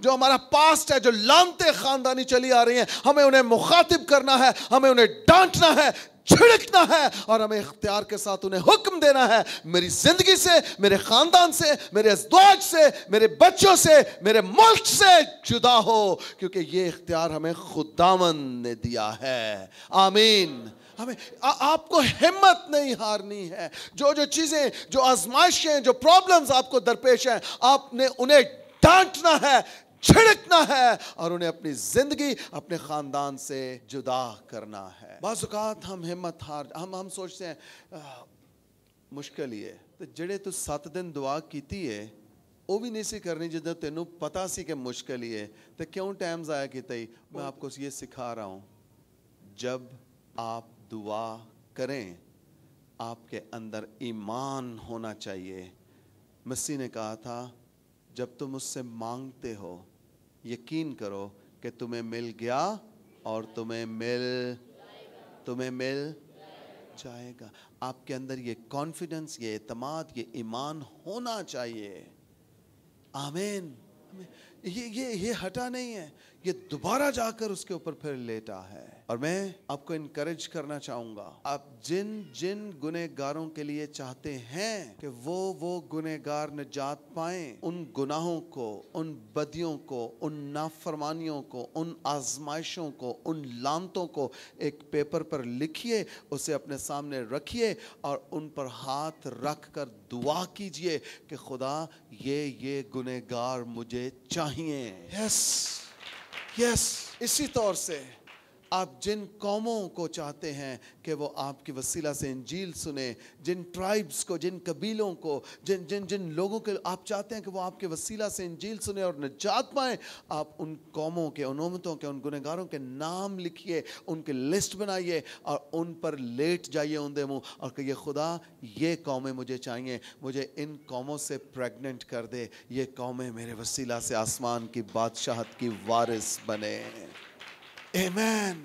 ہمارا پاسٹ ہے, جو لانتے خاندانی چلی آ رہی ہیں, ہمیں انہیں مخاطب کرنا ہے, ہمیں انہیں ڈانٹنا ہے, چھڑکنا ہے اور ہمیں اختیار کے ساتھ انہیں حکم دینا ہے میری زندگی سے, میرے خاندان سے, میرے ازدواج سے, میرے بچوں سے, میرے ملک سے جدا ہو, کیونکہ یہ اختیار ہمیں خداوند نے دیا ہے. آمین. ہمیں آپ کو ہمت نہیں ہارنی ہے. جو چیزیں, جو آزمائشیں, جو پرابلمز آپ کو درپیش ہیں, آپ نے انہیں ڈانٹنا ہے, چھڑکنا ہے اور انہیں اپنی زندگی, اپنے خاندان سے جدا کرنا ہے. بعض اوقات ہم ہمت ہم سوچتے ہیں مشکل ہی ہے تو جڑے تو 7 دن دعا کیتی ہے وہ بھی نہیں سی کرنی جدوں تینوں پتا سی کہ مشکل ہی ہے تو کیوں ٹائم ضائع کیتا ہی. میں آپ کو یہ سکھا رہا ہوں, جب آپ دعا کریں آپ کے اندر ایمان ہونا چاہیے. مسیح نے کہا تھا جب تم اس سے مانگتے ہو یقین کرو کہ تمہیں مل گیا اور تمہیں مل جائے گا. آپ کے اندر یہ کانفیڈنس, یہ اعتماد, یہ ایمان ہونا چاہیے. آمین. یہ ہٹا نہیں ہے, یہ دوبارہ جا کر اس کے اوپر پھر لیٹا ہے. اور میں آپ کو انکریج کرنا چاہوں گا, آپ جن گنہگاروں کے لیے چاہتے ہیں کہ وہ گنہگار نجات پائیں, ان گناہوں کو, ان بدیوں کو, ان نافرمانیوں کو, ان آزمائشوں کو, ان لعنتوں کو ایک پیپر پر لکھیے, اسے اپنے سامنے رکھیے اور ان پر ہاتھ رکھ کر دعا کیجئے کہ خدا یہ گنہگار مجھے چاہیے. یس. اسی طور سے آپ جن قوموں کو چاہتے ہیں کہ وہ آپ کی وسیلہ سے انجیل سنیں, جن ٹرائبز کو, جن قبیلوں کو, جن لوگوں کے آپ چاہتے ہیں کہ وہ آپ کے وسیلہ سے انجیل سنیں اور نجات پائیں, آپ ان قوموں کے, ان امتوں کے, ان گنہگاروں کے نام لکھیے, ان کی لسٹ بنائیے اور ان پر لیٹ جائیے اندے منہ اور کہیے خدا یہ قومیں مجھے چاہیے, مجھے ان قوموں سے پریگننٹ کر دے, یہ قومیں میرے وسیلہ سے آسمان کی بادشاہت کی وارث بنے. آمین.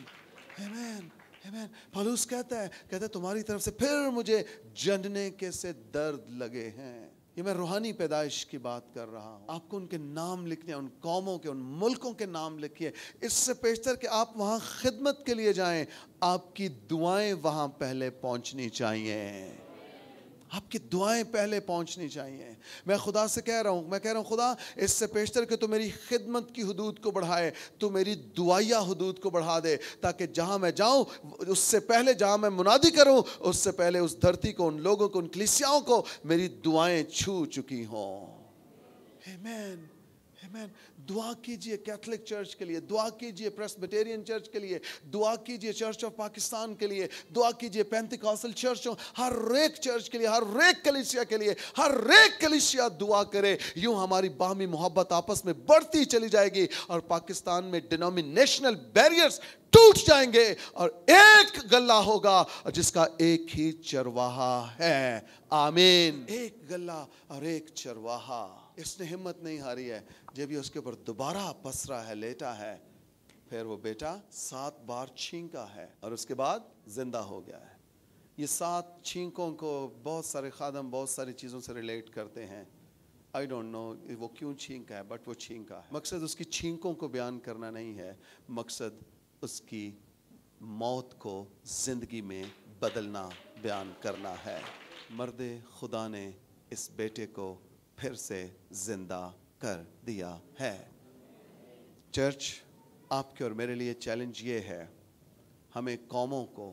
آمین. آمین. پالوس کہتا ہے تمہاری طرف سے پھر مجھے جننے کے سے درد لگے ہیں. یہ میں روحانی پیدائش کی بات کر رہا ہوں. آپ کو ان کے نام لکھنے, ان قوموں کے, ان ملکوں کے نام لکھیے. اس سے پیشتر کہ آپ وہاں خدمت کے لیے جائیں, آپ کی دعائیں وہاں پہلے پہنچنی چاہیے. آپ کی دعائیں پہلے پہنچنی چاہیے. میں خدا سے کہہ رہا ہوں خدا اس سے پیشتر کہ تو میری خدمت کی حدود کو بڑھائے, تو میری دعائیہ حدود کو بڑھا دے, تاکہ جہاں میں جاؤں اس سے پہلے, جہاں میں منادی کروں اس سے پہلے اس دھرتی کو, ان لوگوں کو, ان کلیسیاؤں کو میری دعائیں چھو چکی ہوں. آمین. آمین. دعا کیجئے کیتھولک چرچ کے لیے, دعا کیجئے پریسبیٹیرین چرچ کے لیے, دعا کیجئے چرچ آف پاکستان کے لیے, دعا کیجئے پینتیکوسل چرچوں, ہر ایک چرچ کے لیے, ہر ایک کلیسیا کے لیے. ہر ایک کلیسیا دعا کرے. یوں ہماری باہمی محبت آپس میں بڑھتی چلی جائے گی اور پاکستان میں ڈینومینیشنل بیریئرز ٹوٹ جائیں گے اور ایک گلہ ہوگا جس کا ایک ہی چرواہا ہے. آمین. ایک گلہ اور ایک چرواہا. اس نے ہمت نہیں ہاری ہے. جب یہ اس کے اوپر دوبارہ پسرا ہے, لیٹا ہے, پھر وہ بیٹا 7 بار چھینکا ہے اور اس کے بعد زندہ ہو گیا ہے. یہ 7 چھینکوں کو بہت سارے خادم بہت ساری چیزوں سے ریلیٹ کرتے ہیں. آئی ڈونٹ نو وہ کیوں چھینکا ہے, بٹ وہ چھینکا ہے. مقصد اس کی چھینکوں کو بیان کرنا نہیں ہے, مقصد اس کی موت کو زندگی میں بدلنا بیان کرنا ہے. مرد خدا نے اس بیٹے کو پھر سے زندہ کر دیا ہے. چرچ, آپ کے اور میرے لیے چیلنج یہ ہے, ہمیں قوموں کو,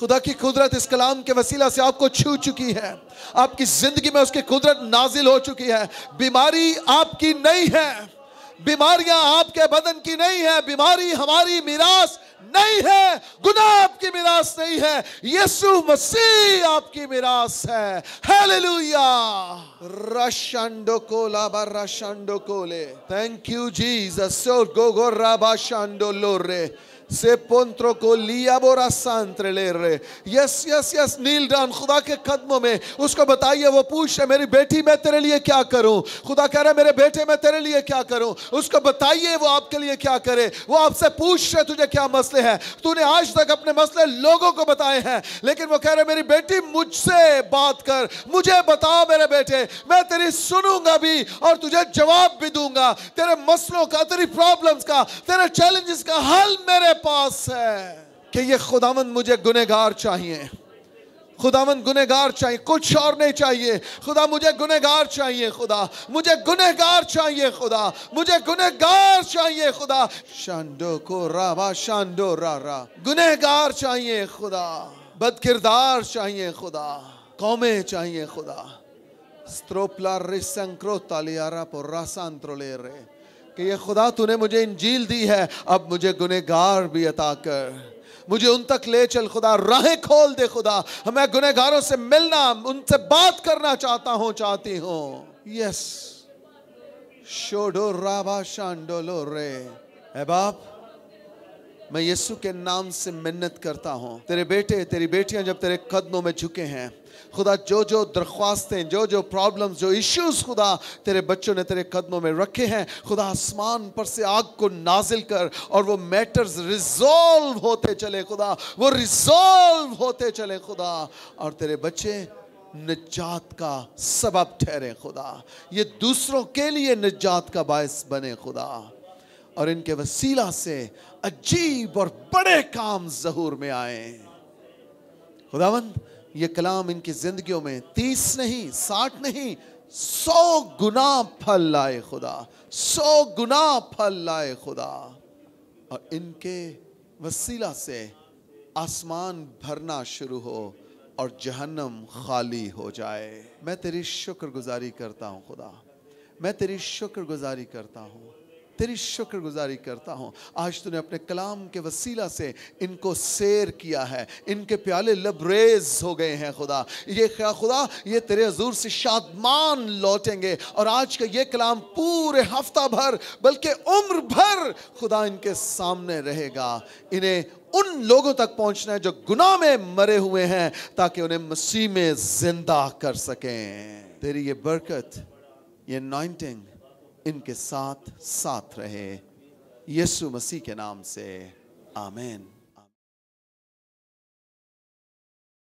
خدا کی قدرت اس کلام کے وسیلہ سے آپ کو چھو چکی ہے. آپ کی زندگی میں اس کی قدرت نازل ہو چکی ہے. بیماری آپ کی نہیں ہے. بیماریاں آپ کے بدن کی نہیں ہے. بیماری ہماری میراث نہیں ہے. گناہ آپ کی میراث نہیں ہے. یسوع مسیح آپ کی میراث ہے. ہیلیلویا. راشانڈو کولا براشانڈو کولے. Thank you Jesus. سو گوگو رابا شانڈو لورے سے پونترو کو لیا بورا سانترے لے رہے. یس یس یس. نیل ڈاؤن خدا کے قدموں میں. اس کو بتائیے. وہ پوچھ رہے میری بیٹی میں تیرے لیے کیا کروں. خدا کہہ رہا ہے میرے بیٹے میں تیرے لیے کیا کروں. اس کو بتائیے وہ آپ کے لیے کیا کرے. وہ آپ سے پوچھ رہے تجھے کیا مسئلے ہیں. تو نے آج تک اپنے مسئلے لوگوں کو بتائے ہیں, لیکن وہ کہہ رہے میری بیٹی مجھ سے بات کر. مجھے بتا میرے بیٹے, میں تیری سنوں گا بھی اور تجھے جواب بھی دوں گا. تیرے مسئلوں کا, تیری پرابلمز کا, تیرے چیلنجز کا حل میرے پاس ہے. کہ یہ خداوند مجھے گنہگار چاہیے. خداوند گنہگار چاہیے, کچھ اور نہیں چاہیے. خدا مجھے گنہگار چاہیے. خدا مجھے گنہگار چاہیے. خدا مجھے گنہگار چاہیے. خدا شانڈو کو رابا شانڈو را را. گنہگار چاہیے. خدا بد کردار چاہیے. خدا قومیں چاہیے. خدا ستروپلا ریسنکرو تالیارا پر راسانترو لے رہے. کہ یہ خدا تو نے مجھے انجیل دی ہے, اب مجھے گنہگار بھی عطا کر. مجھے ان تک لے چل. خدا راہیں کھول دے. خدا میں گنہگاروں سے ملنا, ان سے بات کرنا چاہتا ہوں, چاہتی ہوں. یس شوڈو رابا شانڈو لو رے. اے باپ میں یسوع کے نام سے منت کرتا ہوں. تیرے بیٹے تیری بیٹیاں جب تیرے قدموں میں جھکے ہیں خدا, جو درخواستیں, جو پرابلمز, جو ایشوز خدا تیرے بچوں نے تیرے قدموں میں رکھے ہیں, خدا آسمان پر سے آگ کو نازل کر اور وہ میٹرز ریزولو ہوتے چلے. خدا وہ ریزولو ہوتے چلے. خدا اور تیرے بچے نجات کا سبب ٹھہرے. خدا یہ دوسروں کے لیے نجات کا باعث بنے. خدا اور ان کے وسیلہ سے عجیب اور بڑے کام ظہور میں آئیں. خداوند یہ کلام ان کی زندگیوں میں 30 نہیں 60 نہیں 100 گنا پھل لائے. خدا 100 گنا پھل لائے. خدا اور ان کے وسیلہ سے آسمان بھرنا شروع ہو اور جہنم خالی ہو جائے. میں تیری شکر گزاری کرتا ہوں. خدا میں تیری شکر گزاری کرتا ہوں. تیری شکر گزاری کرتا ہوں. آج تو نے اپنے کلام کے وسیلہ سے ان کو سیر کیا ہے. ان کے پیالے لبریز ہو گئے ہیں. خدا یہ خدا یہ تیرے حضور سے شادمان لوٹیں گے. اور آج کا یہ کلام پورے ہفتہ بھر بلکہ عمر بھر خدا ان کے سامنے رہے گا. انہیں ان لوگوں تک پہنچنا ہے جو گناہ میں مرے ہوئے ہیں, تاکہ انہیں مسیح میں زندہ کر سکیں. تیری یہ برکت, یہ انوائنٹنگ ان کے ساتھ رہے. یسوع مسیح کے نام سے آمین.